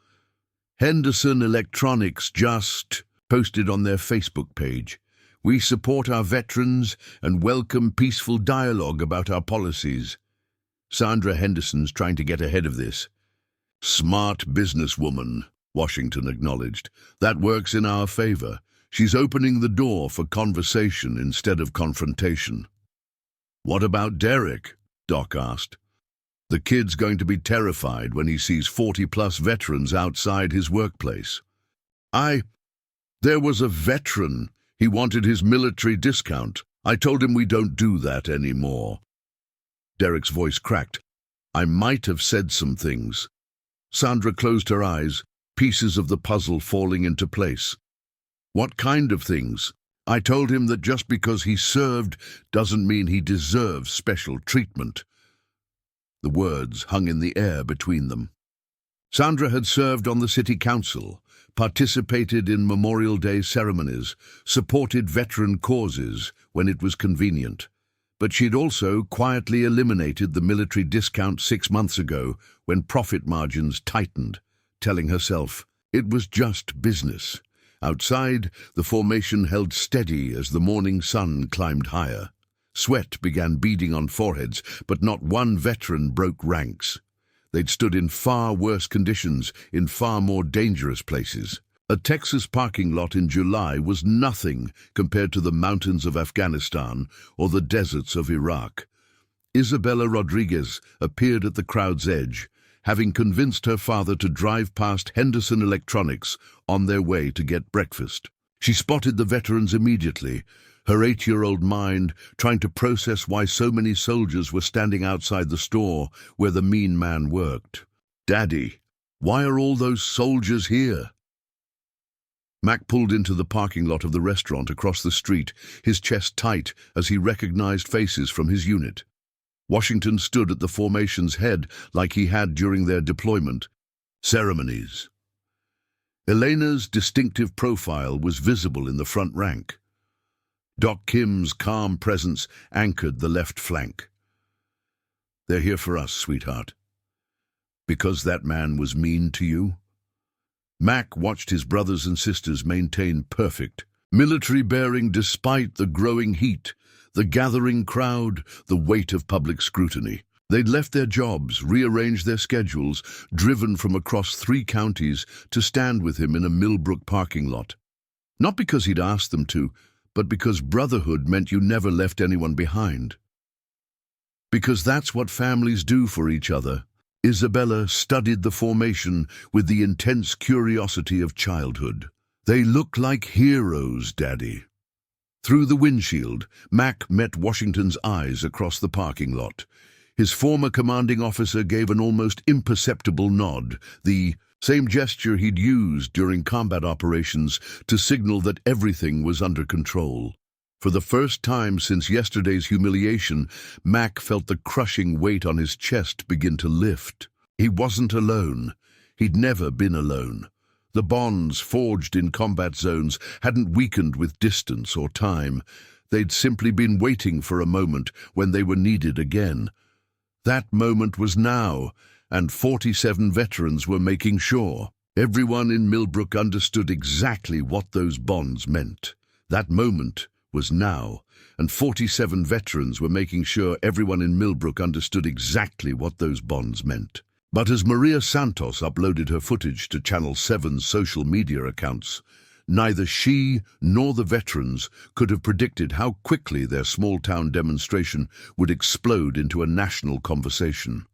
Henderson Electronics just posted on their Facebook page. We support our veterans and welcome peaceful dialogue about our policies. Sandra Henderson's trying to get ahead of this. Smart businesswoman, Washington acknowledged. That works in our favor. She's opening the door for conversation instead of confrontation. What about Derek? Doc asked. The kid's going to be terrified when he sees 40-plus veterans outside his workplace. There was a veteran. He wanted his military discount. I told him we don't do that anymore. Derek's voice cracked. I might have said some things. Sandra closed her eyes, pieces of the puzzle falling into place. What kind of things? I told him that just because he served doesn't mean he deserves special treatment. The words hung in the air between them. Sandra had served on the city council, participated in Memorial Day ceremonies, supported veteran causes when it was convenient. But she'd also quietly eliminated the military discount 6 months ago when profit margins tightened, telling herself it was just business. Outside, the formation held steady as the morning sun climbed higher. Sweat began beading on foreheads, but not one veteran broke ranks. They'd stood in far worse conditions, in far more dangerous places. A Texas parking lot in July was nothing compared to the mountains of Afghanistan or the deserts of Iraq. Isabella Rodriguez appeared at the crowd's edge, having convinced her father to drive past Henderson Electronics on their way to get breakfast. She spotted the veterans immediately, her 8-year-old mind trying to process why so many soldiers were standing outside the store where the mean man worked. Daddy, why are all those soldiers here? Mac pulled into the parking lot of the restaurant across the street, his chest tight as he recognized faces from his unit. Washington stood at the formation's head like he had during their deployment. Ceremonies. Elena's distinctive profile was visible in the front rank. Doc Kim's calm presence anchored the left flank. They're here for us, sweetheart. Because that man was mean to you? Mac watched his brothers and sisters maintain perfect military bearing despite the growing heat, the gathering crowd, the weight of public scrutiny. They'd left their jobs, rearranged their schedules, driven from across 3 counties to stand with him in a Millbrook parking lot. Not because he'd asked them to, but because brotherhood meant you never left anyone behind. Because that's what families do for each other. Isabella studied the formation with the intense curiosity of childhood. They look like heroes, Daddy. Through the windshield, Mac met Washington's eyes across the parking lot. His former commanding officer gave an almost imperceptible nod, the same gesture he'd used during combat operations to signal that everything was under control. For the first time since yesterday's humiliation, Mac felt the crushing weight on his chest begin to lift. He wasn't alone. He'd never been alone. The bonds forged in combat zones hadn't weakened with distance or time. They'd simply been waiting for a moment when they were needed again. That moment was now, and 47 veterans were making sure. Everyone in Millbrook understood exactly what those bonds meant. That moment was now, and 47 veterans were making sure everyone in Millbrook understood exactly what those bonds meant. But as Maria Santos uploaded her footage to Channel 7's social media accounts, neither she nor the veterans could have predicted how quickly their small-town demonstration would explode into a national conversation.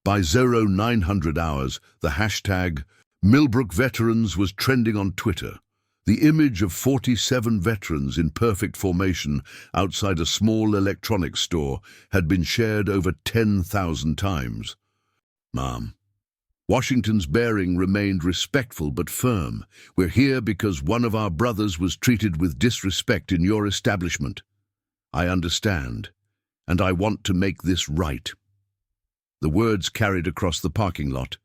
By 0900 hours, the hashtag Millbrook Veterans was trending on Twitter. The image of 47 veterans in perfect formation outside a small electronics store had been shared over 10,000 times. Mom. Washington's bearing remained respectful but firm. We're here because one of our brothers was treated with disrespect in your establishment. I understand, and I want to make this right. The words carried across the parking lot,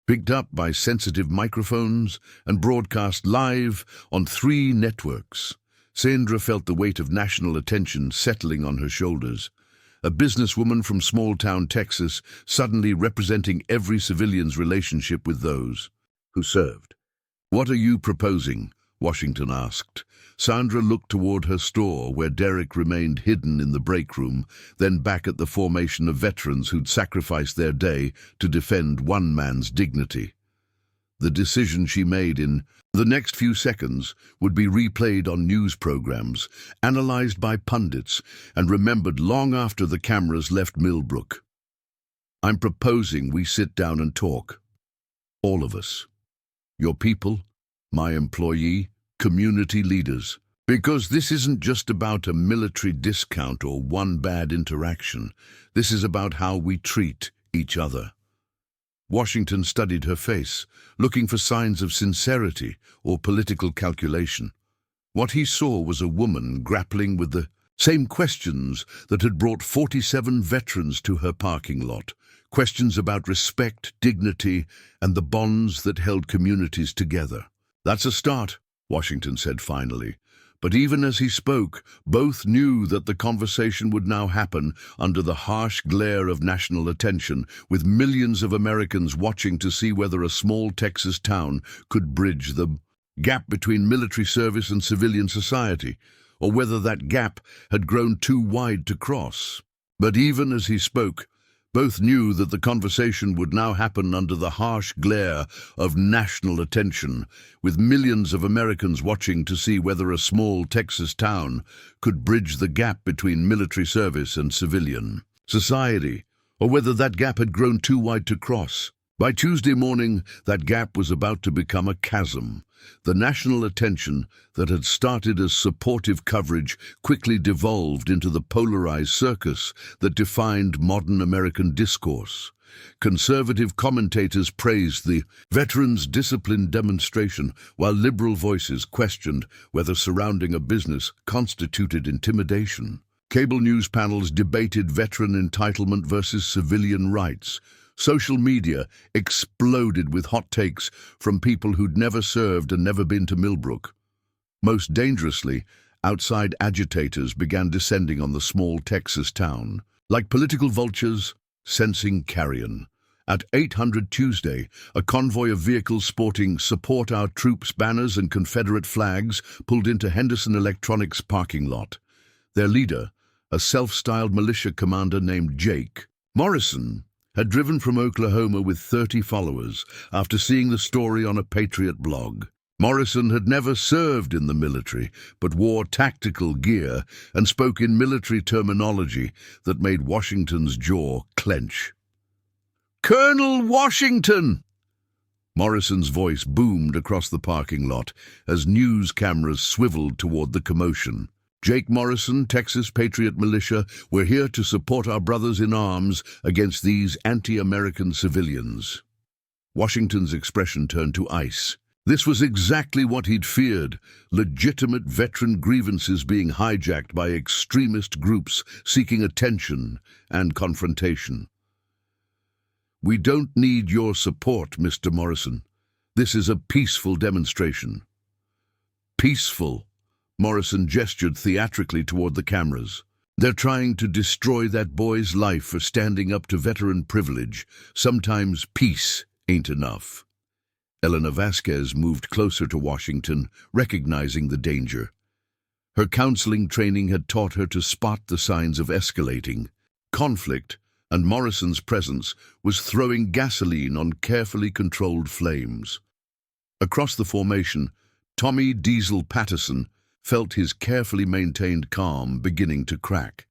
picked up by sensitive microphones and broadcast live on 3 networks. Sandra felt the weight of national attention settling on her shoulders. a businesswoman from small-town Texas, suddenly representing every civilian's relationship with those who served. "What are you proposing?" Washington asked. Sandra looked toward her store, where Derek remained hidden in the break room, then back at the formation of veterans who'd sacrificed their day to defend one man's dignity. The decision she made in the next few seconds would be replayed on news programs, analyzed by pundits, and remembered long after the cameras left Millbrook. "I'm proposing we sit down and talk. All of us. Your people, my employee, community leaders. Because this isn't just about a military discount or one bad interaction. This is about how we treat each other." Washington studied her face, looking for signs of sincerity or political calculation. What he saw was a woman grappling with the same questions that had brought 47 veterans to her parking lot. Questions about respect, dignity, and the bonds that held communities together. "That's a start," Washington said finally. But even as he spoke, both knew that the conversation would now happen under the harsh glare of national attention, with millions of Americans watching to see whether a small Texas town could bridge the gap between military service and civilian society, or whether that gap had grown too wide to cross. But even as he spoke, both knew that the conversation would now happen under the harsh glare of national attention, with millions of Americans watching to see whether a small Texas town could bridge the gap between military service and civilian society, or whether that gap had grown too wide to cross. By Tuesday morning, that gap was about to become a chasm. The national attention that had started as supportive coverage quickly devolved into the polarized circus that defined modern American discourse. Conservative commentators praised the veterans' disciplined demonstration, while liberal voices questioned whether surrounding a business constituted intimidation. Cable news panels debated veteran entitlement versus civilian rights. Social media exploded with hot takes from people who'd never served and never been to Millbrook. Most dangerously, outside agitators began descending on the small Texas town, like political vultures sensing carrion. At 800 Tuesday, a convoy of vehicles sporting "Support Our Troops" banners and Confederate flags pulled into Henderson Electronics' parking lot. Their leader, a self-styled militia commander named Jake Morrison, had driven from Oklahoma with 30 followers after seeing the story on a Patriot blog. Morrison had never served in the military, but wore tactical gear and spoke in military terminology that made Washington's jaw clench. "Colonel Washington!" Morrison's voice boomed across the parking lot as news cameras swiveled toward the commotion. "Jake Morrison, Texas Patriot Militia, we're here to support our brothers in arms against these anti-American civilians." Washington's expression turned to ice. This was exactly what he'd feared, legitimate veteran grievances being hijacked by extremist groups seeking attention and confrontation. "We don't need your support, Mr. Morrison. This is a peaceful demonstration." "Peaceful?" Morrison gestured theatrically toward the cameras. "They're trying to destroy that boy's life for standing up to veteran privilege. Sometimes peace ain't enough." Elena Vasquez moved closer to Washington, recognizing the danger. Her counseling training had taught her to spot the signs of escalating conflict, and Morrison's presence was throwing gasoline on carefully controlled flames. Across the formation, Tommy Diesel Patterson felt his carefully maintained calm beginning to crack.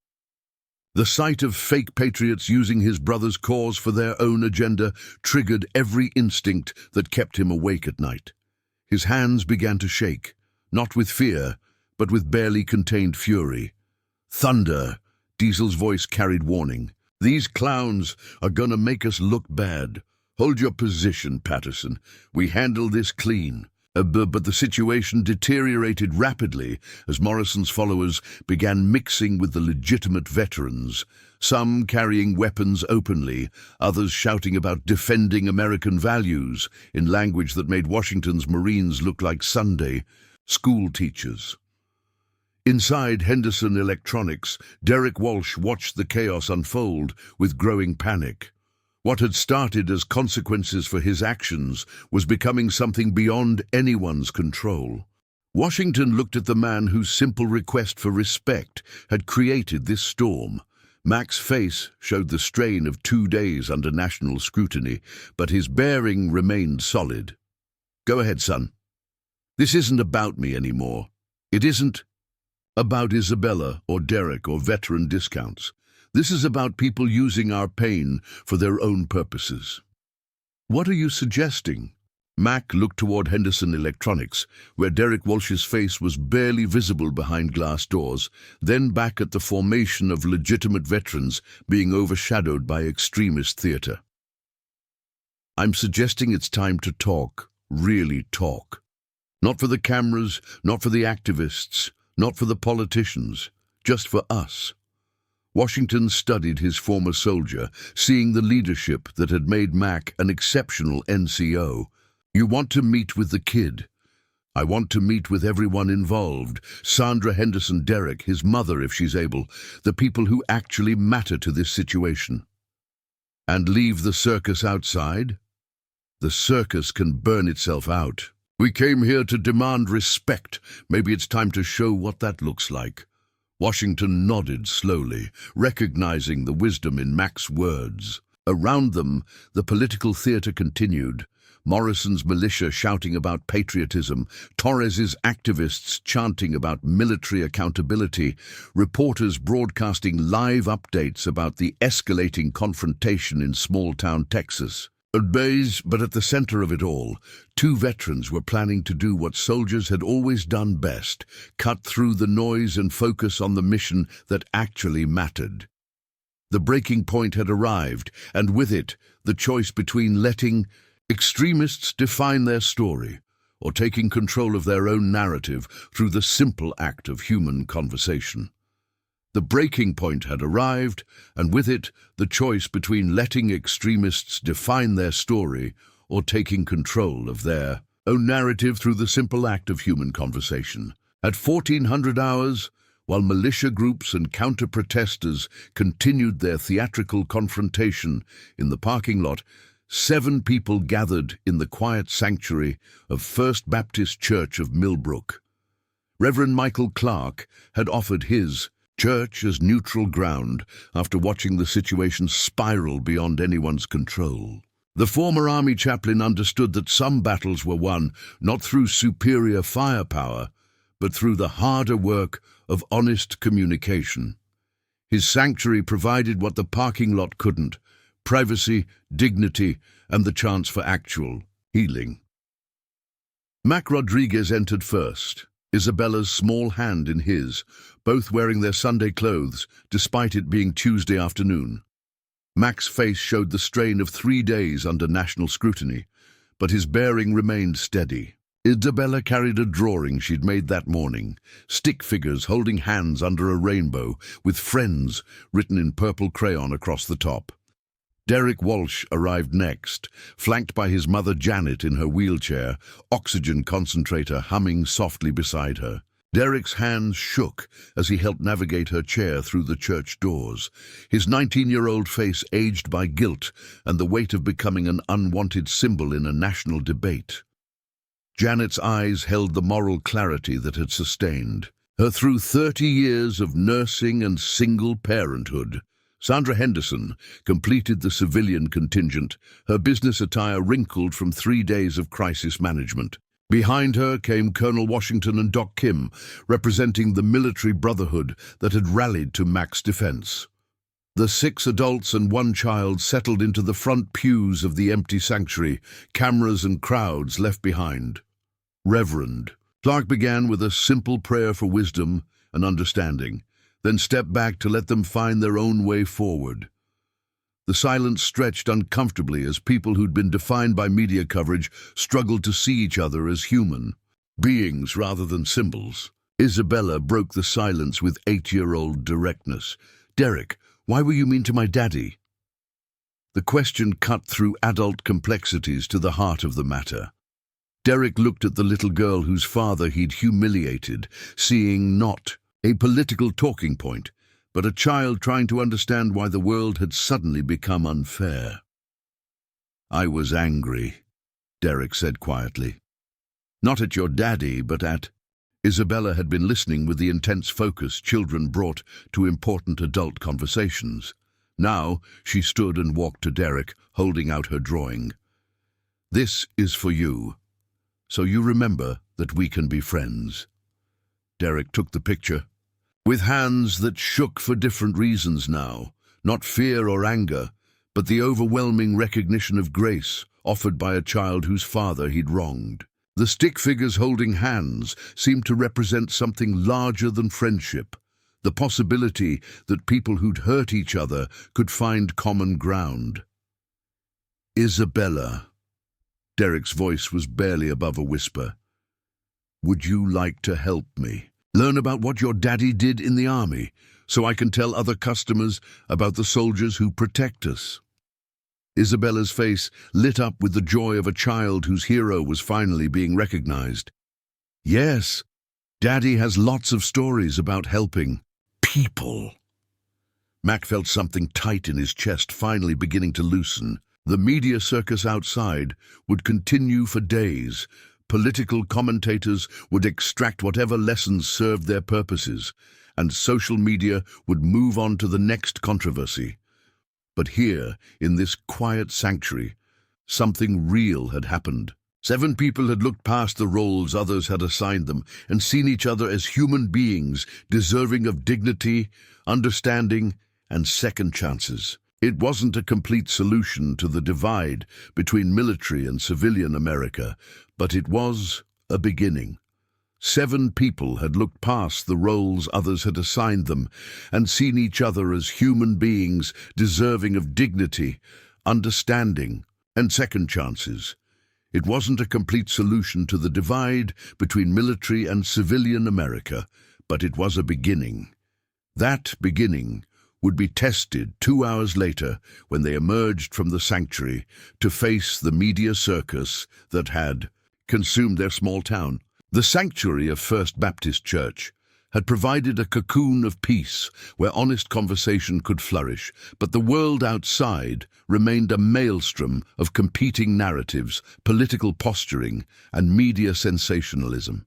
The sight of fake patriots using his brother's cause for their own agenda triggered every instinct that kept him awake at night. His hands began to shake, not with fear, but with barely contained fury. "Thunder!" Diesel's voice carried warning. "These clowns are gonna make us look bad. Hold your position, Patterson. We handle this clean." But the situation deteriorated rapidly as Morrison's followers began mixing with the legitimate veterans, some carrying weapons openly, others shouting about defending American values in language that made Washington's Marines look like Sunday school teachers. Inside Henderson Electronics, Derek Walsh watched the chaos unfold with growing panic. What had started as consequences for his actions was becoming something beyond anyone's control. Washington looked at the man whose simple request for respect had created this storm. Mac's face showed the strain of 2 days under national scrutiny, but his bearing remained solid. "Go ahead, son. This isn't about me anymore. It isn't about Isabella or Derek or veteran discounts. This is about people using our pain for their own purposes." "What are you suggesting?" Mac looked toward Henderson Electronics, where Derek Walsh's face was barely visible behind glass doors, then back at the formation of legitimate veterans being overshadowed by extremist theater. "I'm suggesting it's time to talk, really talk. Not for the cameras, not for the activists, not for the politicians, just for us." Washington studied his former soldier, seeing the leadership that had made Mac an exceptional NCO. "You want to meet with the kid. I want to meet with everyone involved. Sandra Henderson Derek, his mother if she's able, the people who actually matter to this situation. And leave the circus outside? The circus can burn itself out. We came here to demand respect. Maybe it's time to show what that looks like." Washington nodded slowly, recognizing the wisdom in Mac's words. Around them, the political theater continued. Morrison's militia shouting about patriotism, Torres's activists chanting about military accountability, reporters broadcasting live updates about the escalating confrontation in small-town Texas. But at the center of it all, 2 veterans were planning to do what soldiers had always done best, cut through the noise and focus on the mission that actually mattered. The breaking point had arrived, and with it, the choice between letting extremists define their story or taking control of their own narrative through the simple act of human conversation. The breaking point had arrived, and with it, the choice between letting extremists define their story or taking control of their own narrative through the simple act of human conversation. At 1400 hours, while militia groups and counter-protesters continued their theatrical confrontation in the parking lot, 7 people gathered in the quiet sanctuary of First Baptist Church of Millbrook. Reverend Michael Clark had offered his church as neutral ground after watching the situation spiral beyond anyone's control. The former Army chaplain understood that some battles were won not through superior firepower, but through the harder work of honest communication. His sanctuary provided what the parking lot couldn't: privacy, dignity, and the chance for actual healing. Mac Rodriguez entered first, Isabella's small hand in his, both wearing their Sunday clothes, despite it being Tuesday afternoon. Mac's face showed the strain of 3 days under national scrutiny, but his bearing remained steady. Isabella carried a drawing she'd made that morning, stick figures holding hands under a rainbow, with "Friends" written in purple crayon across the top. Derek Walsh arrived next, flanked by his mother Janet in her wheelchair, oxygen concentrator humming softly beside her. Derek's hands shook as he helped navigate her chair through the church doors, his 19-year-old face aged by guilt and the weight of becoming an unwanted symbol in a national debate. Janet's eyes held the moral clarity that had sustained her through 30 years of nursing and single parenthood. Sandra Henderson completed the civilian contingent, her business attire wrinkled from 3 days of crisis management. Behind her came Colonel Washington and Doc Kim, representing the military brotherhood that had rallied to Mac's defense. The 6 adults and 1 child settled into the front pews of the empty sanctuary, cameras and crowds left behind. Reverend Clark began with a simple prayer for wisdom and understanding, then stepped back to let them find their own way forward. The silence stretched uncomfortably as people who'd been defined by media coverage struggled to see each other as human beings rather than symbols. Isabella broke the silence with 8-year-old directness. "Derek, why were you mean to my daddy?" The question cut through adult complexities to the heart of the matter. Derek looked at the little girl whose father he'd humiliated, seeing not A political talking point, but a child trying to understand why the world had suddenly become unfair. "I was angry," Derek said quietly. "Not at your daddy, but at—" Isabella had been listening with the intense focus children brought to important adult conversations. Now she stood and walked to Derek, holding out her drawing. "This is for you, so you remember that we can be friends." Derek took the picture, with hands that shook for different reasons now, not fear or anger, but the overwhelming recognition of grace offered by a child whose father he'd wronged. The stick figures holding hands seemed to represent something larger than friendship, the possibility that people who'd hurt each other could find common ground. "Isabella," Derek's voice was barely above a whisper, "would you like to help me? Learn about what your daddy did in the army, so I can tell other customers about the soldiers who protect us." Isabella's face lit up with the joy of a child whose hero was finally being recognized. "Yes, Daddy has lots of stories about helping people." Mac felt something tight in his chest finally beginning to loosen. The media circus outside would continue for days. Political commentators would extract whatever lessons served their purposes, and social media would move on to the next controversy. But here, in this quiet sanctuary, something real had happened. 7 people had looked past the roles others had assigned them and seen each other as human beings deserving of dignity, understanding, and second chances. It wasn't a complete solution to the divide between military and civilian America, but it was a beginning. 7 people had looked past the roles others had assigned them and seen each other as human beings deserving of dignity, understanding, and second chances. It wasn't a complete solution to the divide between military and civilian America, but it was a beginning. That beginning would be tested 2 hours later when they emerged from the sanctuary to face the media circus that had consumed their small town. The sanctuary of First Baptist Church had provided a cocoon of peace where honest conversation could flourish, but the world outside remained a maelstrom of competing narratives, political posturing, and media sensationalism.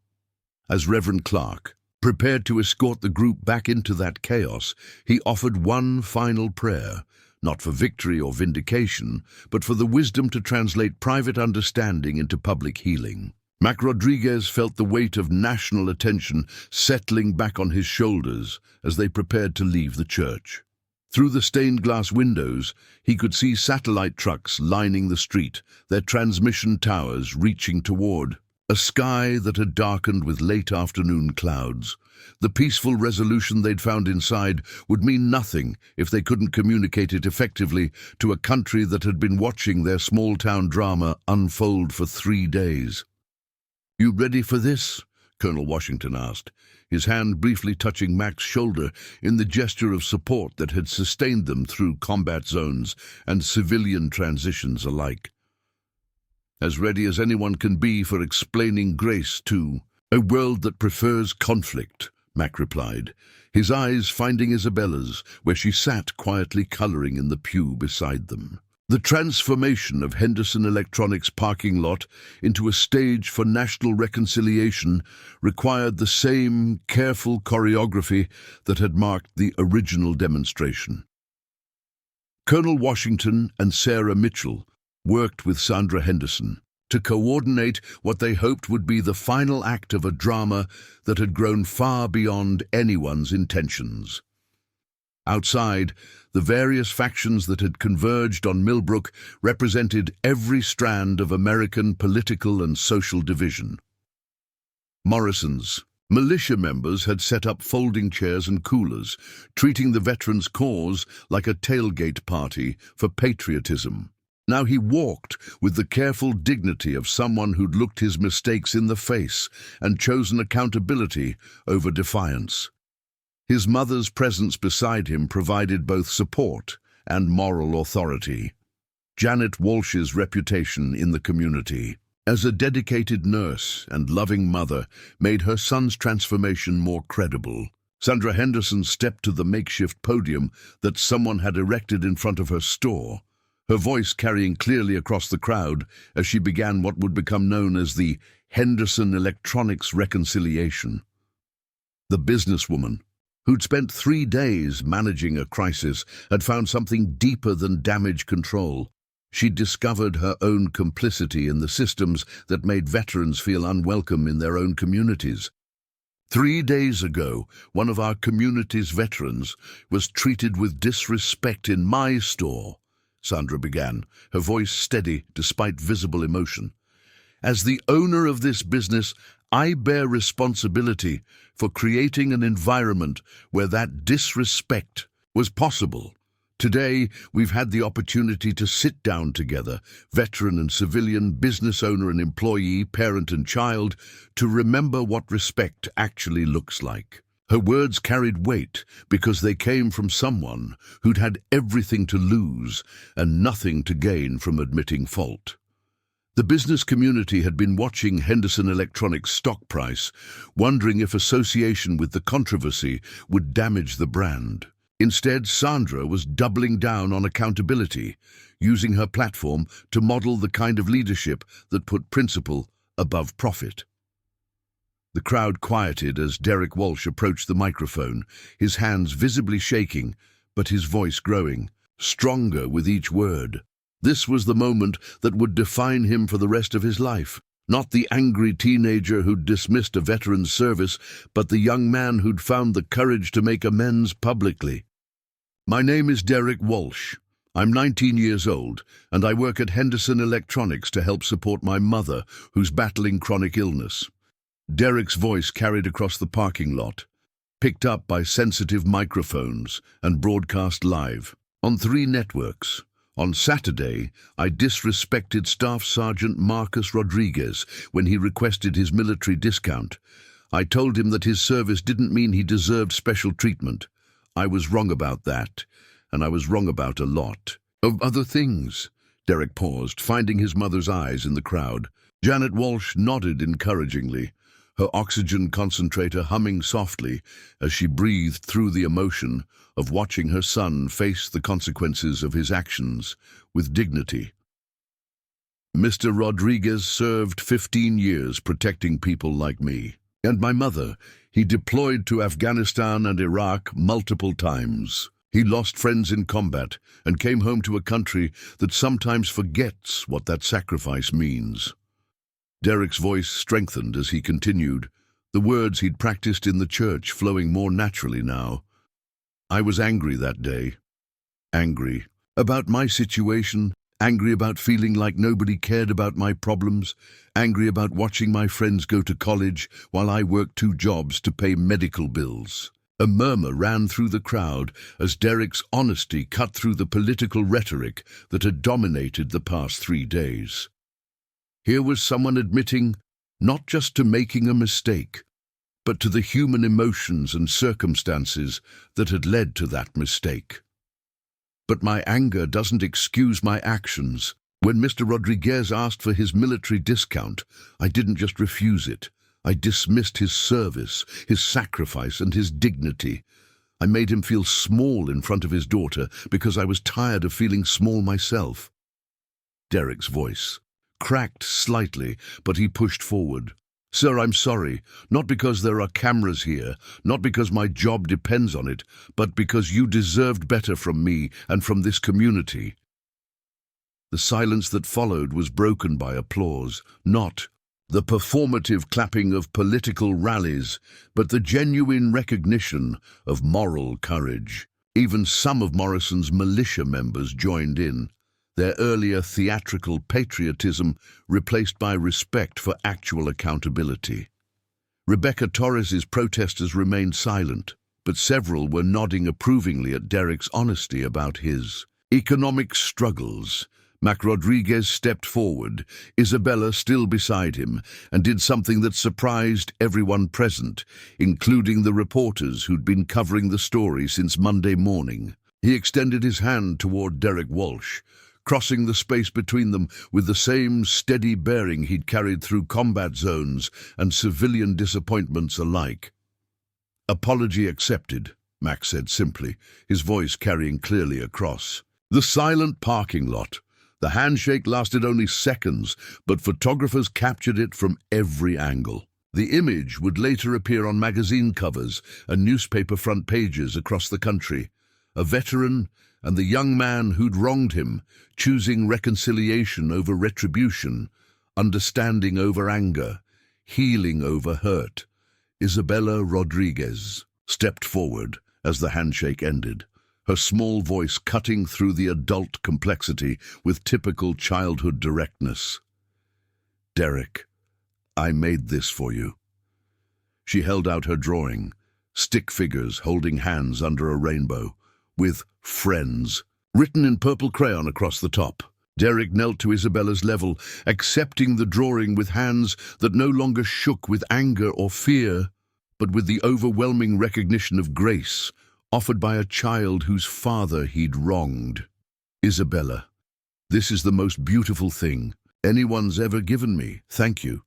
As Reverend Clark prepared to escort the group back into that chaos, he offered one final prayer, not for victory or vindication, but for the wisdom to translate private understanding into public healing. Mac Rodriguez felt the weight of national attention settling back on his shoulders as they prepared to leave the church. Through the stained glass windows, he could see satellite trucks lining the street, their transmission towers reaching toward a sky that had darkened with late afternoon clouds. The peaceful resolution they'd found inside would mean nothing if they couldn't communicate it effectively to a country that had been watching their small-town drama unfold for 3 days. "You ready for this?" Colonel Washington asked, his hand briefly touching Mac's shoulder in the gesture of support that had sustained them through combat zones and civilian transitions alike. "As ready as anyone can be for explaining grace to a world that prefers conflict," Mac replied, his eyes finding Isabella's, where she sat quietly coloring in the pew beside them. The transformation of Henderson Electronics' parking lot into a stage for national reconciliation required the same careful choreography that had marked the original demonstration. Colonel Washington and Sarah Mitchell worked with Sandra Henderson to coordinate what they hoped would be the final act of a drama that had grown far beyond anyone's intentions. Outside, the various factions that had converged on Millbrook represented every strand of American political and social division. Morrison's militia members had set up folding chairs and coolers, treating the veterans' cause like a tailgate party for patriotism. Now he walked with the careful dignity of someone who'd looked his mistakes in the face and chosen accountability over defiance. His mother's presence beside him provided both support and moral authority. Janet Walsh's reputation in the community as a dedicated nurse and loving mother made her son's transformation more credible. Sandra Henderson stepped to the makeshift podium that someone had erected in front of her store, her voice carrying clearly across the crowd as she began what would become known as the Henderson Electronics Reconciliation. The businesswoman, who'd spent 3 days managing a crisis, had found something deeper than damage control. She'd discovered her own complicity in the systems that made veterans feel unwelcome in their own communities. 3 days ago, one of our community's veterans was treated with disrespect in my store, Sandra began, her voice steady despite visible emotion. As the owner of this business, I bear responsibility for creating an environment where that disrespect was possible. Today, we've had the opportunity to sit down together, veteran and civilian, business owner and employee, parent and child, to remember what respect actually looks like. Her words carried weight because they came from someone who'd had everything to lose and nothing to gain from admitting fault. The business community had been watching Henderson Electronics' stock price, wondering if association with the controversy would damage the brand. Instead, Sandra was doubling down on accountability, using her platform to model the kind of leadership that put principle above profit. The crowd quieted as Derek Walsh approached the microphone, his hands visibly shaking, but his voice growing, stronger with each word. This was the moment that would define him for the rest of his life. Not the angry teenager who'd dismissed a veteran's service, but the young man who'd found the courage to make amends publicly. My name is Derek Walsh. I'm 19 years old, and I work at Henderson Electronics to help support my mother, who's battling chronic illness. Derek's voice carried across the parking lot, picked up by sensitive microphones and broadcast live on 3 networks. On Saturday, I disrespected Staff Sergeant Marcus Rodriguez when he requested his military discount. I told him that his service didn't mean he deserved special treatment. I was wrong about that, and I was wrong about a lot of other things. Derek paused, finding his mother's eyes in the crowd. Janet Walsh nodded encouragingly, her oxygen concentrator humming softly as she breathed through the emotion of watching her son face the consequences of his actions with dignity. Mr. Rodriguez served 15 years protecting people like me. And my mother, he deployed to Afghanistan and Iraq multiple times. He lost friends in combat and came home to a country that sometimes forgets what that sacrifice means. Derek's voice strengthened as he continued, the words he'd practiced in the church flowing more naturally now. I was angry that day. Angry about my situation, angry about feeling like nobody cared about my problems, angry about watching my friends go to college while I worked 2 jobs to pay medical bills. A murmur ran through the crowd as Derek's honesty cut through the political rhetoric that had dominated the past 3 days. Here was someone admitting not just to making a mistake, but to the human emotions and circumstances that had led to that mistake. But my anger doesn't excuse my actions. When Mr. Rodriguez asked for his military discount, I didn't just refuse it. I dismissed his service, his sacrifice, and his dignity. I made him feel small in front of his daughter because I was tired of feeling small myself. Derek's voice cracked slightly, but he pushed forward. Sir, I'm sorry, not because there are cameras here, not because my job depends on it, but because you deserved better from me and from this community. The silence that followed was broken by applause, not the performative clapping of political rallies, but the genuine recognition of moral courage. Even some of Morrison's militia members joined in, their earlier theatrical patriotism replaced by respect for actual accountability. Rebecca Torres's protesters remained silent, but several were nodding approvingly at Derek's honesty about his economic struggles. Mac Rodriguez stepped forward, Isabella still beside him, and did something that surprised everyone present, including the reporters who'd been covering the story since Monday morning. He extended his hand toward Derek Walsh, crossing the space between them with the same steady bearing he'd carried through combat zones and civilian disappointments alike. Apology accepted, Max said simply, his voice carrying clearly across. The silent parking lot. The handshake lasted only seconds, but photographers captured it from every angle. The image would later appear on magazine covers and newspaper front pages across the country. A veteran and the young man who'd wronged him, choosing reconciliation over retribution, understanding over anger, healing over hurt. Isabella Rodriguez stepped forward as the handshake ended, her small voice cutting through the adult complexity with typical childhood directness. Derek, I made this for you. She held out her drawing, stick figures holding hands under a rainbow, with friends written in purple crayon across the top. Derek knelt to Isabella's level, accepting the drawing with hands that no longer shook with anger or fear, but with the overwhelming recognition of grace offered by a child whose father he'd wronged. Isabella, this is the most beautiful thing anyone's ever given me. Thank you.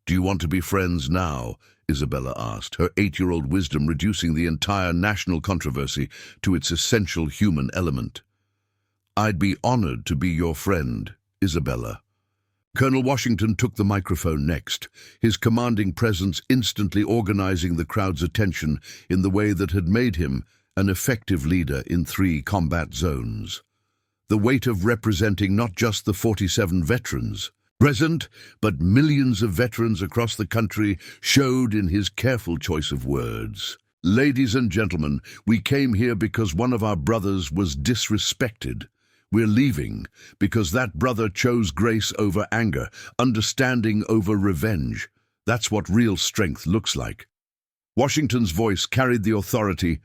Do you want to be friends now? Isabella asked, her 8-year-old wisdom reducing the entire national controversy to its essential human element. I'd be honored to be your friend, Isabella. Colonel Washington took the microphone next, his commanding presence instantly organizing the crowd's attention in the way that had made him an effective leader in 3 combat zones. The weight of representing not just the 47 veterans present, but millions of veterans across the country showed in his careful choice of words. Ladies and gentlemen, we came here because one of our brothers was disrespected. We're leaving because that brother chose grace over anger, understanding over revenge. That's what real strength looks like. Washington's voice carried the authority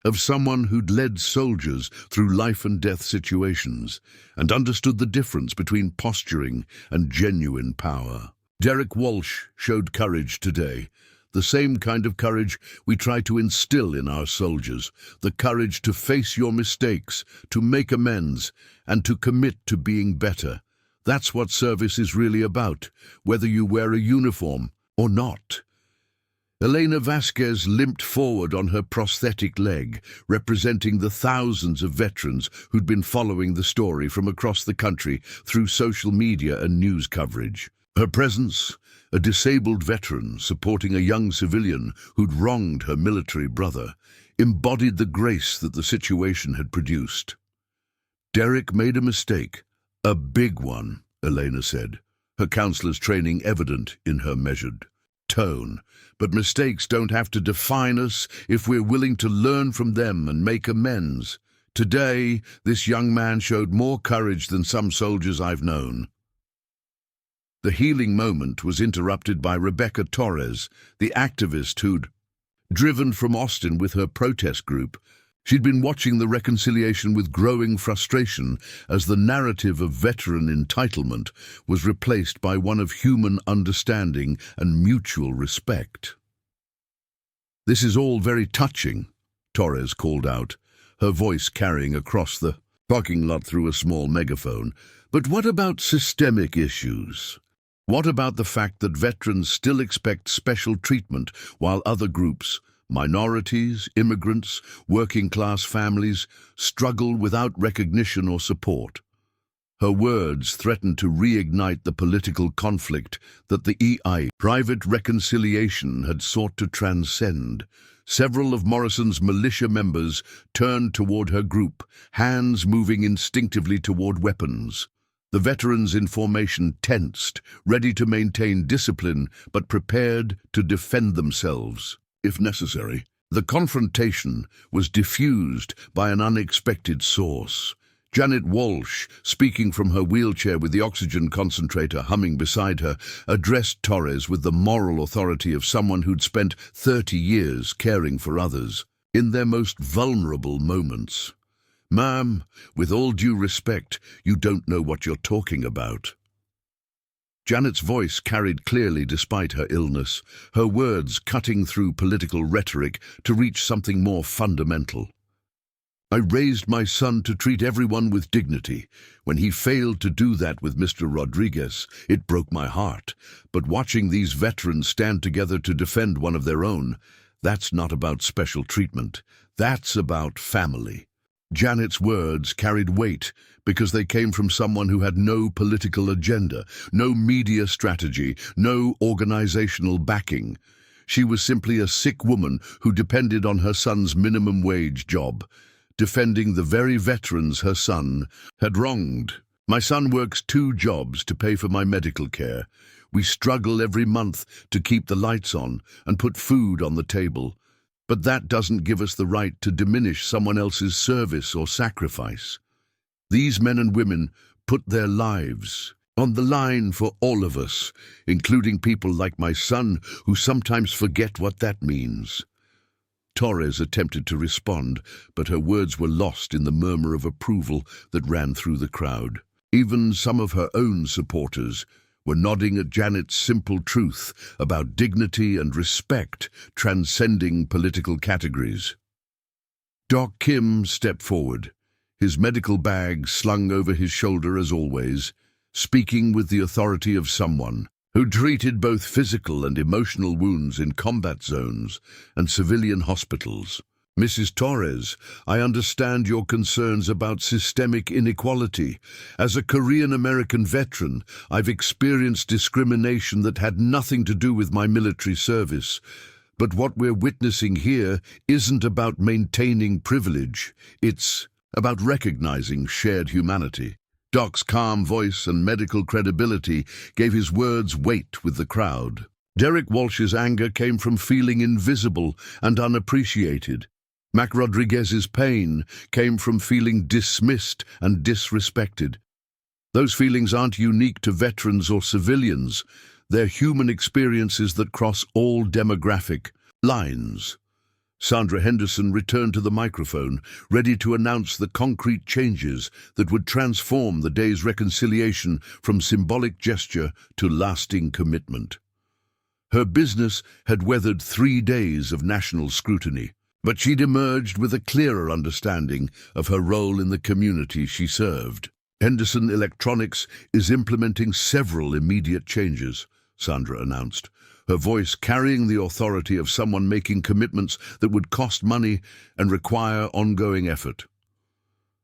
of someone who'd led soldiers through life and death situations and understood the difference between posturing and genuine power. Derek Walsh showed courage today, the same kind of courage we try to instill in our soldiers, the courage to face your mistakes, to make amends, and to commit to being better. That's what service is really about, whether you wear a uniform or not. Elena Vasquez limped forward on her prosthetic leg, representing the thousands of veterans who'd been following the story from across the country through social media and news coverage. Her presence, a disabled veteran supporting a young civilian who'd wronged her military brother, embodied the grace that the situation had produced. Derek made a mistake, a big one, Elena said, her counselor's training evident in her measured tone. But mistakes don't have to define us if we're willing to learn from them and make amends. Today, this young man showed more courage than some soldiers I've known. The healing moment was interrupted by Rebecca Torres, the activist who'd driven from Austin with her protest group. She'd been watching the reconciliation with growing frustration as the narrative of veteran entitlement was replaced by one of human understanding and mutual respect. "This is all very touching," Torres called out, her voice carrying across the parking lot through a small megaphone. "But what about systemic issues? What about the fact that veterans still expect special treatment while other groups, minorities, immigrants, working-class families, struggle without recognition or support?" Her words threatened to reignite the political conflict that the private reconciliation had sought to transcend. Several of Morrison's militia members turned toward her group, hands moving instinctively toward weapons. The veterans in formation tensed, ready to maintain discipline but prepared to defend themselves if necessary. The confrontation was diffused by an unexpected source. Janet Walsh, speaking from her wheelchair with the oxygen concentrator humming beside her, addressed Torres with the moral authority of someone who'd spent 30 years caring for others in their most vulnerable moments. "Ma'am, with all due respect, you don't know what you're talking about." Janet's voice carried clearly despite her illness, her words cutting through political rhetoric to reach something more fundamental. "I raised my son to treat everyone with dignity. When he failed to do that with Mr. Rodriguez, it broke my heart. But watching these veterans stand together to defend one of their own, That's not about special treatment. That's about family. Janet's words carried weight because they came from someone who had no political agenda, no media strategy, no organizational backing. She was simply a sick woman who depended on her son's minimum wage job, defending the very veterans her son had wronged. My son works 2 jobs to pay for my medical care. We struggle every month to keep the lights on and put food on the table. But that doesn't give us the right to diminish someone else's service or sacrifice. These men and women put their lives on the line for all of us, including people like my son who sometimes forget what that means. Torres attempted to respond, but her words were lost in the murmur of approval that ran through the crowd. Even some of her own supporters were nodding at Janet's simple truth about dignity and respect transcending political categories. Doc Kim stepped forward, his medical bag slung over his shoulder as always, speaking with the authority of someone who treated both physical and emotional wounds in combat zones and civilian hospitals. Mrs. Torres, I understand your concerns about systemic inequality. As a Korean-American veteran, I've experienced discrimination that had nothing to do with my military service. But what we're witnessing here isn't about maintaining privilege. It's about recognizing shared humanity. Doc's calm voice and medical credibility gave his words weight with the crowd. Derek Walsh's anger came from feeling invisible and unappreciated. Mac Rodriguez's pain came from feeling dismissed and disrespected. Those feelings aren't unique to veterans or civilians. They're human experiences that cross all demographic lines. Sandra Henderson returned to the microphone, ready to announce the concrete changes that would transform the day's reconciliation from symbolic gesture to lasting commitment. Her business had weathered 3 days of national scrutiny, but she'd emerged with a clearer understanding of her role in the community she served. Henderson Electronics is implementing several immediate changes, Sandra announced, her voice carrying the authority of someone making commitments that would cost money and require ongoing effort.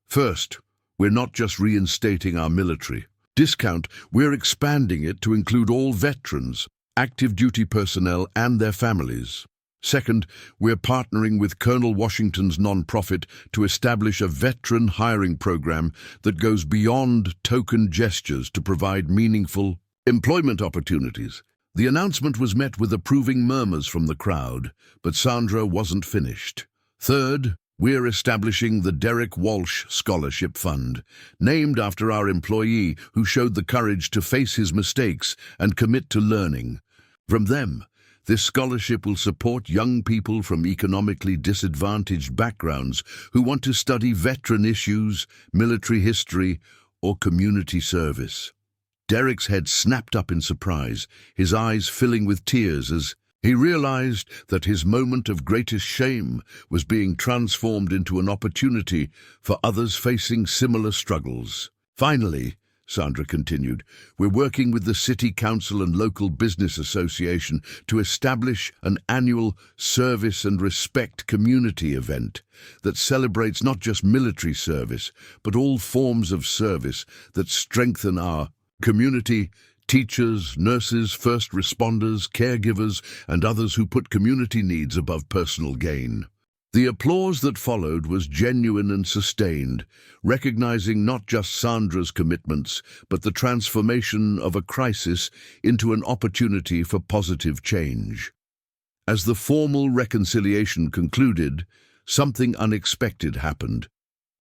First, we're not just reinstating our military discount, we're expanding it to include all veterans, active duty personnel and their families. Second, we're partnering with Colonel Washington's nonprofit to establish a veteran hiring program that goes beyond token gestures to provide meaningful employment opportunities. The announcement was met with approving murmurs from the crowd, but Sandra wasn't finished. Third, we're establishing the Derek Walsh Scholarship Fund, named after our employee who showed the courage to face his mistakes and commit to learning. From them, this scholarship will support young people from economically disadvantaged backgrounds who want to study veteran issues, military history, or community service. Derek's head snapped up in surprise, his eyes filling with tears as he realized that his moment of greatest shame was being transformed into an opportunity for others facing similar struggles. Finally, Sandra continued, we're working with the City Council and local business association to establish an annual Service and Respect community event that celebrates not just military service, but all forms of service that strengthen our community. Teachers, nurses, first responders, caregivers, and others who put community needs above personal gain. The applause that followed was genuine and sustained, recognizing not just Sandra's commitments, but the transformation of a crisis into an opportunity for positive change. As the formal reconciliation concluded, something unexpected happened.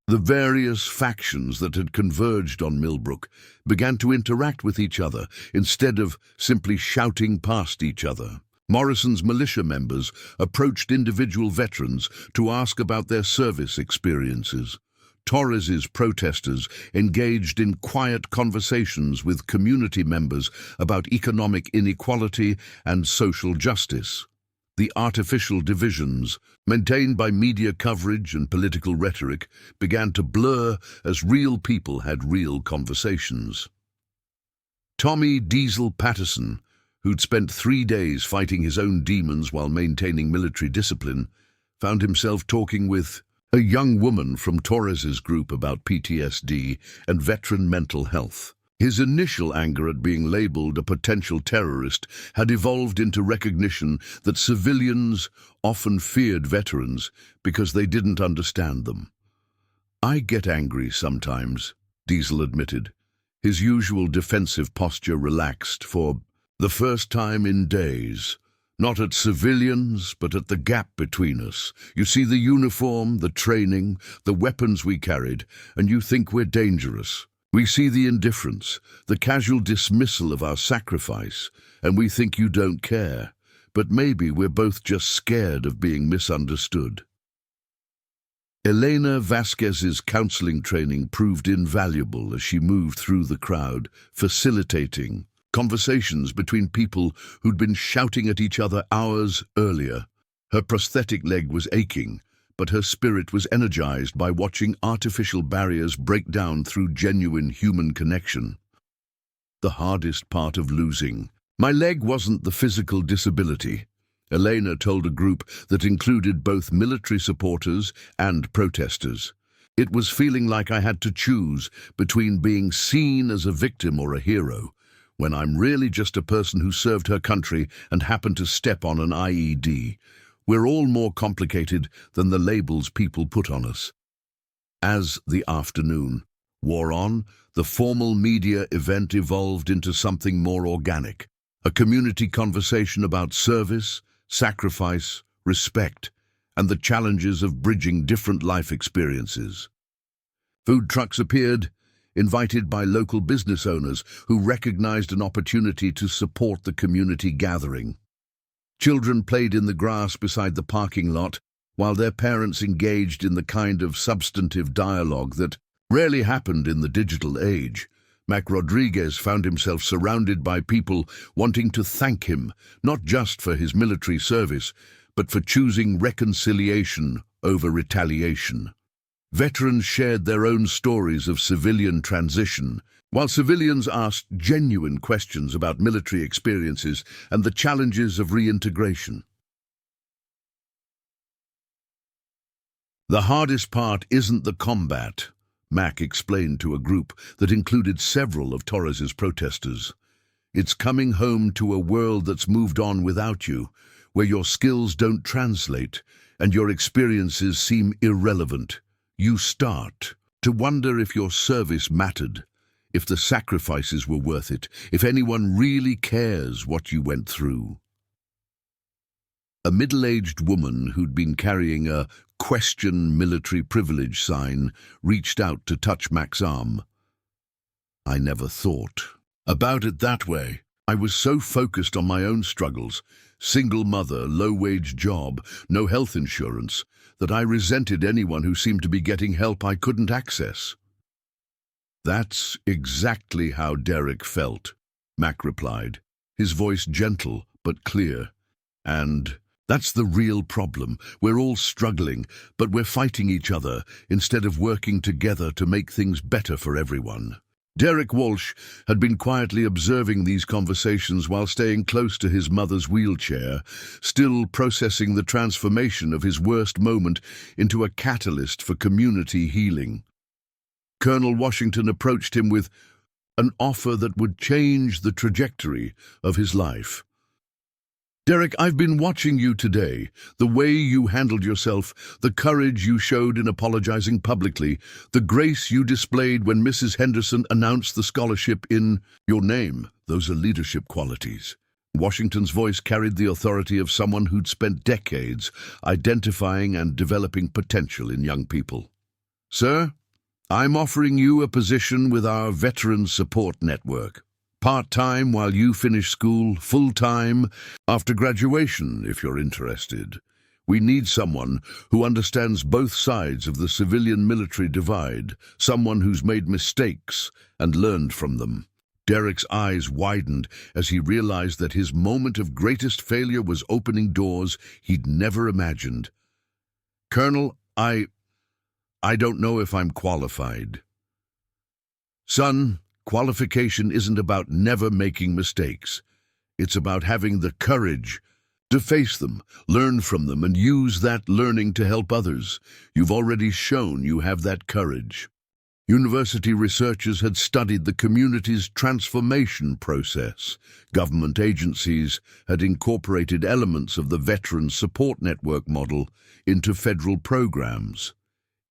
The various factions that had converged on Millbrook began to interact with each other instead of simply shouting past each other. Morrison's militia members approached individual veterans to ask about their service experiences. Torres's protesters engaged in quiet conversations with community members about economic inequality and social justice. The artificial divisions, maintained by media coverage and political rhetoric, began to blur as real people had real conversations. Tommy Diesel Patterson, who'd spent 3 days fighting his own demons while maintaining military discipline, found himself talking with a young woman from Torres's group about PTSD and veteran mental health. His initial anger at being labeled a potential terrorist had evolved into recognition that civilians often feared veterans because they didn't understand them. "I get angry sometimes," Diesel admitted. His usual defensive posture relaxed for the first time in days. "Not at civilians, but at the gap between us. You see the uniform, the training, the weapons we carried, and you think we're dangerous. We see the indifference, the casual dismissal of our sacrifice, and we think you don't care. But maybe we're both just scared of being misunderstood." Elena Vasquez's counseling training proved invaluable as she moved through the crowd, facilitating conversations between people who'd been shouting at each other hours earlier. Her prosthetic leg was aching, but her spirit was energized by watching artificial barriers break down through genuine human connection. "The hardest part of losing my leg wasn't the physical disability," Elena told a group that included both military supporters and protesters. "It was feeling like I had to choose between being seen as a victim or a hero, when I'm really just a person who served her country and happened to step on an IED. We're all more complicated than the labels people put on us." As the afternoon wore on, the formal media event evolved into something more organic, a community conversation about service, sacrifice, respect, and the challenges of bridging different life experiences. Food trucks appeared, invited by local business owners who recognized an opportunity to support the community gathering. Children played in the grass beside the parking lot, while their parents engaged in the kind of substantive dialogue that rarely happened in the digital age. Mac Rodriguez found himself surrounded by people wanting to thank him, not just for his military service, but for choosing reconciliation over retaliation. Veterans shared their own stories of civilian transition, while civilians asked genuine questions about military experiences and the challenges of reintegration. "The hardest part isn't the combat," Mac explained to a group that included several of Torres's protesters. "It's coming home to a world that's moved on without you, where your skills don't translate and your experiences seem irrelevant. You start to wonder if your service mattered, if the sacrifices were worth it, if anyone really cares what you went through." A middle-aged woman who'd been carrying a "question military privilege" sign reached out to touch Mac's arm. "I never thought about it that way. I was so focused on my own struggles, single mother, low-wage job, no health insurance, that I resented anyone who seemed to be getting help I couldn't access." "That's exactly how Derek felt," Mac replied, his voice gentle but clear. "And that's the real problem. We're all struggling, but we're fighting each other instead of working together to make things better for everyone." Derek Walsh had been quietly observing these conversations while staying close to his mother's wheelchair, still processing the transformation of his worst moment into a catalyst for community healing. Colonel Washington approached him with an offer that would change the trajectory of his life. "Derek, I've been watching you today. The way you handled yourself, the courage you showed in apologizing publicly, the grace you displayed when Mrs. Henderson announced the scholarship in your name, those are leadership qualities." Washington's voice carried the authority of someone who'd spent decades identifying and developing potential in young people. "Sir, I'm offering you a position with our Veteran Support Network. Part-time while you finish school, full-time after graduation, if you're interested. We need someone who understands both sides of the civilian-military divide, someone who's made mistakes and learned from them." Derek's eyes widened as he realized that his moment of greatest failure was opening doors he'd never imagined. "Colonel, I don't know if I'm qualified." "Son, qualification isn't about never making mistakes. It's about having the courage to face them, learn from them, and use that learning to help others. You've already shown you have that courage. University researchers had studied the community's transformation process. Government agencies had incorporated elements of the Veteran Support Network model into federal programs.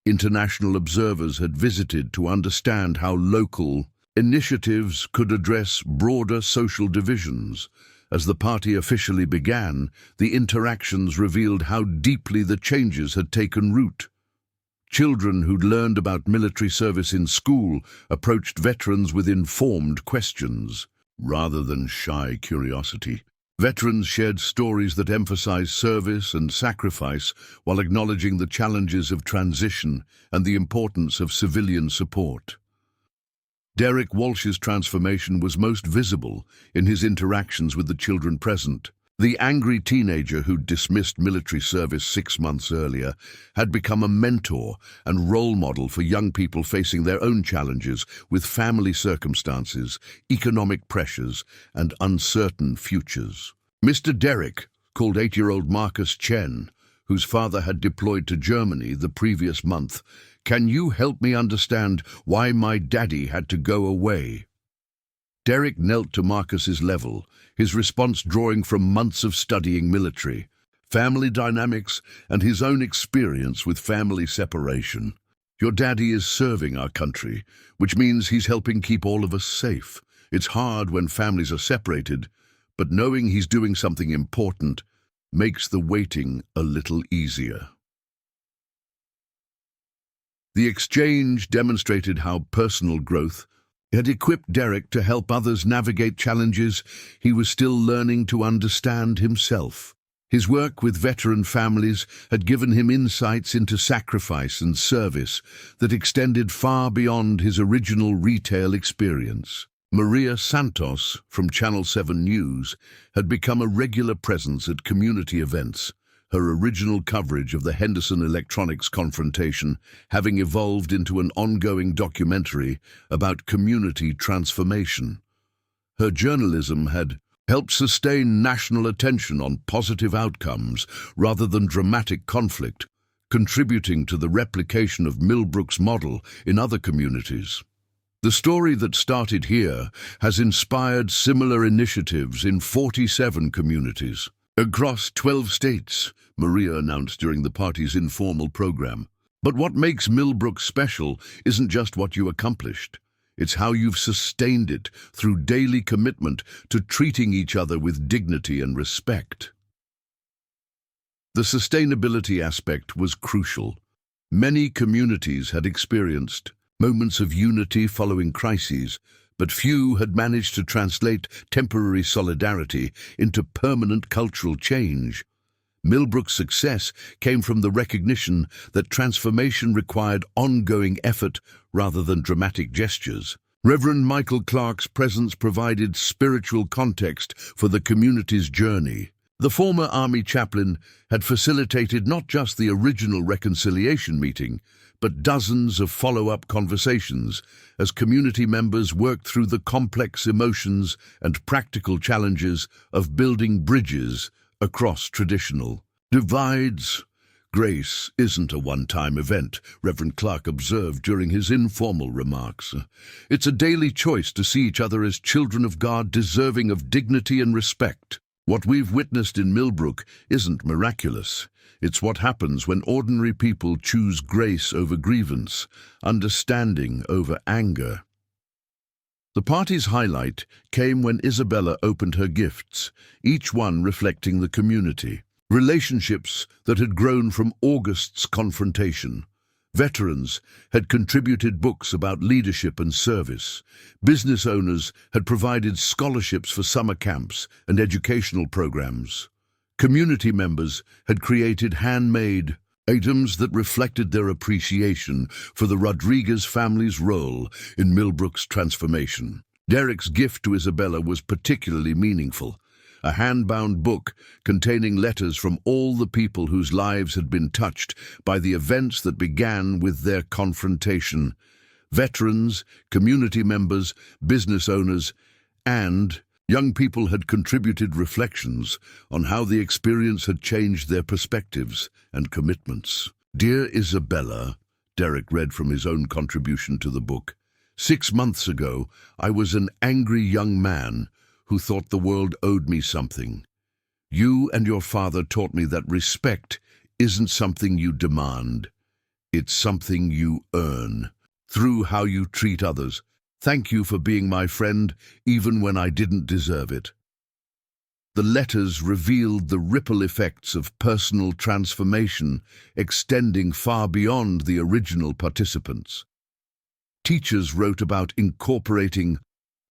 International observers had visited to understand how local initiatives could address broader social divisions. As the party officially began, the interactions revealed how deeply the changes had taken root. Children who'd learned about military service in school approached veterans with informed questions, rather than shy curiosity. Veterans shared stories that emphasized service and sacrifice while acknowledging the challenges of transition and the importance of civilian support. Derek Walsh's transformation was most visible in his interactions with the children present. The angry teenager who'd dismissed military service 6 months earlier had become a mentor and role model for young people facing their own challenges with family circumstances, economic pressures, and uncertain futures. Mr. Derek called 8-year-old Marcus Chen, whose father had deployed to Germany the previous month. "Can you help me understand why my daddy had to go away?" Derek knelt to Marcus's level, his response drawing from months of studying military, family dynamics, and his own experience with family separation. "Your daddy is serving our country, which means he's helping keep all of us safe. It's hard when families are separated, but knowing he's doing something important makes the waiting a little easier." The exchange demonstrated how personal growth had equipped Derek to help others navigate challenges he was still learning to understand himself. His work with veteran families had given him insights into sacrifice and service that extended far beyond his original retail experience. Maria Santos from Channel 7 News had become a regular presence at community events, her original coverage of the Henderson Electronics confrontation having evolved into an ongoing documentary about community transformation. Her journalism had helped sustain national attention on positive outcomes rather than dramatic conflict, contributing to the replication of Millbrook's model in other communities. The story that started here has inspired similar initiatives in 47 communities. Across 12 states, Maria announced during the party's informal program. But what makes Millbrook special isn't just what you accomplished. It's how you've sustained it through daily commitment to treating each other with dignity and respect. The sustainability aspect was crucial. Many communities had experienced moments of unity following crises, but few had managed to translate temporary solidarity into permanent cultural change. Millbrook's success came from the recognition that transformation required ongoing effort rather than dramatic gestures. Reverend Michael Clark's presence provided spiritual context for the community's journey. The former Army chaplain had facilitated not just the original reconciliation meeting, but dozens of follow-up conversations as community members worked through the complex emotions and practical challenges of building bridges across traditional divides. Grace isn't a one-time event, Reverend Clark observed during his informal remarks. It's a daily choice to see each other as children of God deserving of dignity and respect. What we've witnessed in Millbrook isn't miraculous. It's what happens when ordinary people choose grace over grievance, understanding over anger. The party's highlight came when Isabella opened her gifts, each one reflecting the community. Relationships that had grown from August's confrontation. Veterans had contributed books about leadership and service. Business owners had provided scholarships for summer camps and educational programs. Community members had created handmade items that reflected their appreciation for the Rodriguez family's role in Millbrook's transformation. Derek's gift to Isabella was particularly meaningful. A hand-bound book containing letters from all the people whose lives had been touched by the events that began with their confrontation. Veterans, community members, business owners, and Young people had contributed reflections on how the experience had changed their perspectives and commitments. "Dear Isabella," Derek read from his own contribution to the book, "6 months ago, I was an angry young man who thought the world owed me something. You and your father taught me that respect isn't something you demand. It's something you earn through how you treat others. Thank you for being my friend, even when I didn't deserve it." The letters revealed the ripple effects of personal transformation, extending far beyond the original participants. Teachers wrote about incorporating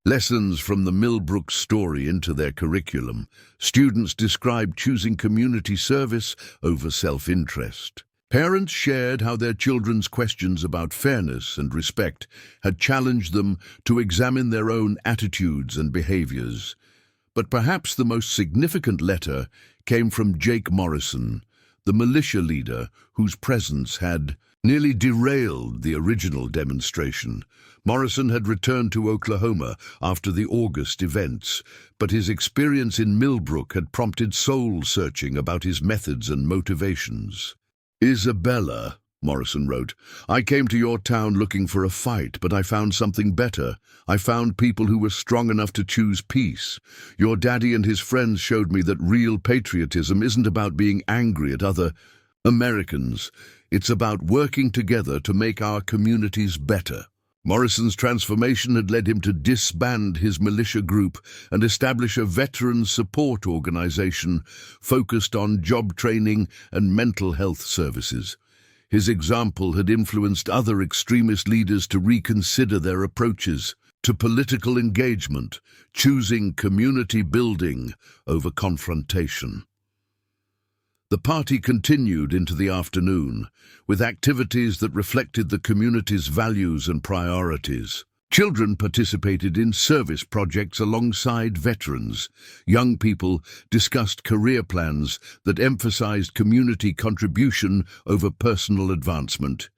lessons from the Millbrook story into their curriculum. Students described choosing community service over self-interest. Parents shared how their children's questions about fairness and respect had challenged them to examine their own attitudes and behaviors. But perhaps the most significant letter came from Jake Morrison, the militia leader whose presence had nearly derailed the original demonstration. Morrison had returned to Oklahoma after the August events, but his experience in Millbrook had prompted soul-searching about his methods and motivations. "Isabella," Morrison wrote, "I came to your town looking for a fight, but I found something better. I found people who were strong enough to choose peace. Your daddy and his friends showed me that real patriotism isn't about being angry at other Americans. It's about working together to make our communities better." Morrison's transformation had led him to disband his militia group and establish a veteran support organization focused on job training and mental health services. His example had influenced other extremist leaders to reconsider their approaches to political engagement, choosing community building over confrontation. The party continued into the afternoon, with activities that reflected the community's values and priorities. Children participated in service projects alongside veterans. Young people discussed career plans that emphasized community contribution over personal advancement.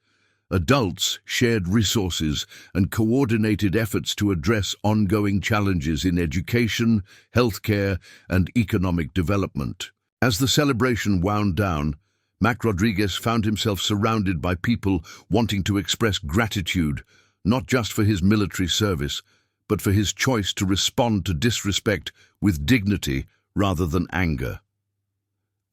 Adults shared resources and coordinated efforts to address ongoing challenges in education, healthcare, and economic development. As the celebration wound down, Mac Rodriguez found himself surrounded by people wanting to express gratitude, not just for his military service, but for his choice to respond to disrespect with dignity rather than anger.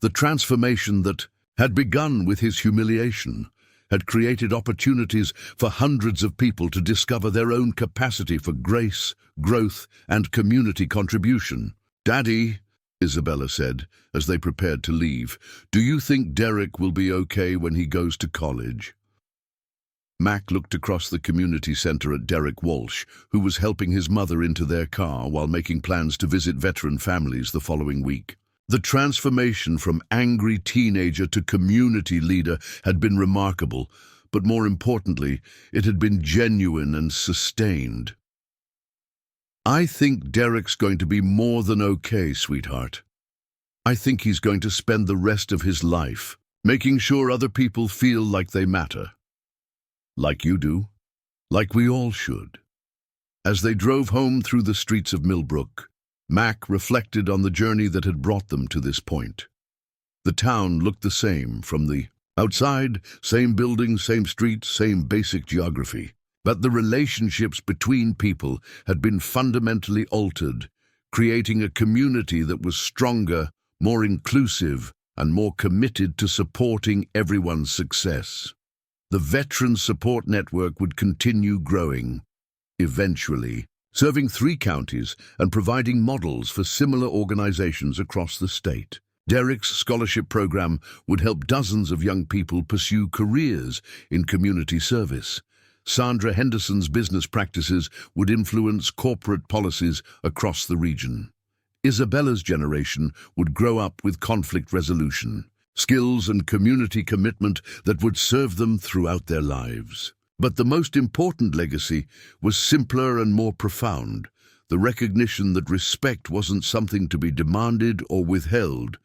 The transformation that had begun with his humiliation had created opportunities for hundreds of people to discover their own capacity for grace, growth, and community contribution. "Daddy," Isabella said, as they prepared to leave, "do you think Derek will be okay when he goes to college?" Mac looked across the community center at Derek Walsh, who was helping his mother into their car while making plans to visit veteran families the following week. The transformation from angry teenager to community leader had been remarkable, but more importantly, it had been genuine and sustained. "I think Derek's going to be more than okay, sweetheart. I think he's going to spend the rest of his life making sure other people feel like they matter. Like you do. Like we all should." As they drove home through the streets of Millbrook, Mac reflected on the journey that had brought them to this point. The town looked the same from the outside, same buildings, same streets, same basic geography. But the relationships between people had been fundamentally altered, creating a community that was stronger, more inclusive, and more committed to supporting everyone's success. The Veteran Support Network would continue growing, eventually, serving 3 counties and providing models for similar organizations across the state. Derek's scholarship program would help dozens of young people pursue careers in community service. Sandra Henderson's business practices would influence corporate policies across the region. Isabella's generation would grow up with conflict resolution, skills and community commitment that would serve them throughout their lives. But the most important legacy was simpler and more profound, the recognition that respect wasn't something to be demanded or withheld,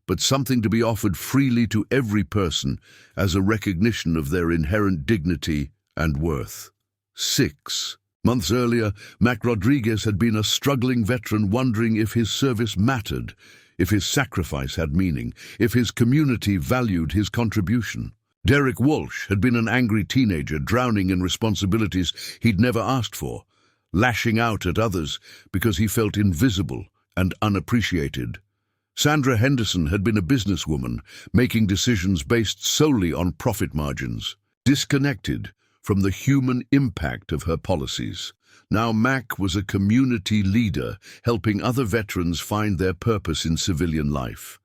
but something to be offered freely to every person as a recognition of their inherent dignity and worth. 6. Months earlier, Mac Rodriguez had been a struggling veteran wondering if his service mattered, if his sacrifice had meaning, if his community valued his contribution. Derek Walsh had been an angry teenager drowning in responsibilities he'd never asked for, lashing out at others because he felt invisible and unappreciated. Sandra Henderson had been a businesswoman, making decisions based solely on profit margins, disconnected from the human impact of her policies. Now Mac was a community leader, helping other veterans find their purpose in civilian life.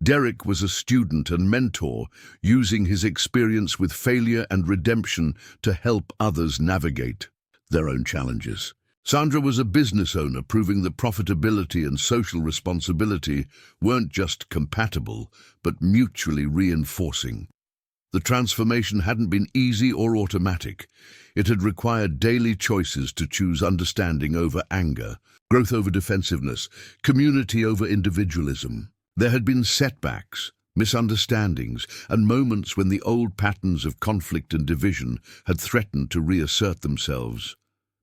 Derek was a student and mentor, using his experience with failure and redemption to help others navigate their own challenges. Sandra was a business owner, proving that profitability and social responsibility weren't just compatible, but mutually reinforcing. The transformation hadn't been easy or automatic. It had required daily choices to choose understanding over anger, growth over defensiveness, community over individualism. There had been setbacks, misunderstandings, and moments when the old patterns of conflict and division had threatened to reassert themselves.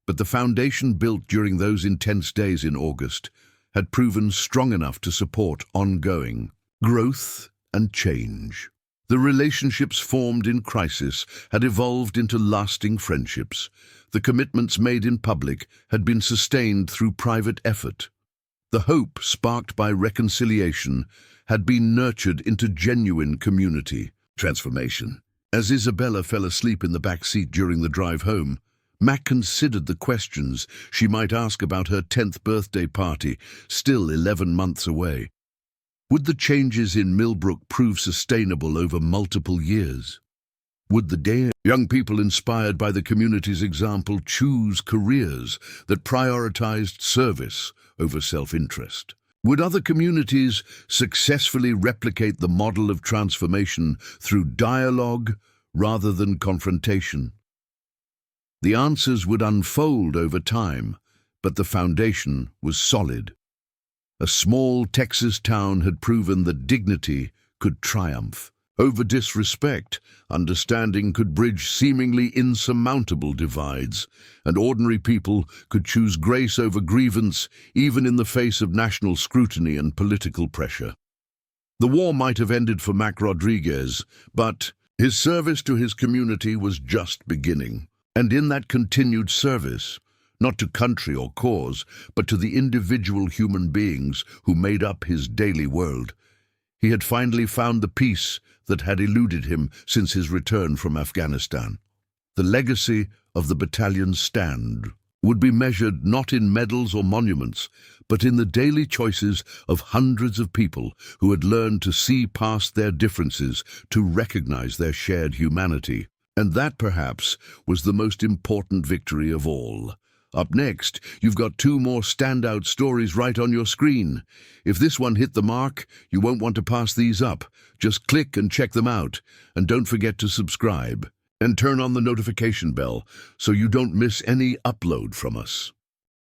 But the foundation built during those intense days in August had proven strong enough to support ongoing growth and change. The relationships formed in crisis had evolved into lasting friendships. The commitments made in public had been sustained through private effort. The hope sparked by reconciliation had been nurtured into genuine community transformation. As Isabella fell asleep in the back seat during the drive home, Mac considered the questions she might ask about her 10th birthday party, still 11 months away. Would the changes in Millbrook prove sustainable over multiple years? Would the young people inspired by the community's example choose careers that prioritized service over self-interest? Would other communities successfully replicate the model of transformation through dialogue rather than confrontation? The answers would unfold over time, but the foundation was solid. A small Texas town had proven that dignity could triumph. Over disrespect, understanding could bridge seemingly insurmountable divides, and ordinary people could choose grace over grievance even in the face of national scrutiny and political pressure. The war might have ended for Mac Rodriguez, but his service to his community was just beginning. And in that continued service, not to country or cause, but to the individual human beings who made up his daily world, he had finally found the peace that had eluded him since his return from Afghanistan. The legacy of the battalion's stand would be measured not in medals or monuments, but in the daily choices of hundreds of people who had learned to see past their differences, to recognize their shared humanity. And that, perhaps, was the most important victory of all. Up next, you've got 2 more standout stories right on your screen. If this one hit the mark, you won't want to pass these up. Just click and check them out. And don't forget to subscribe. And turn on the notification bell so you don't miss any upload from us.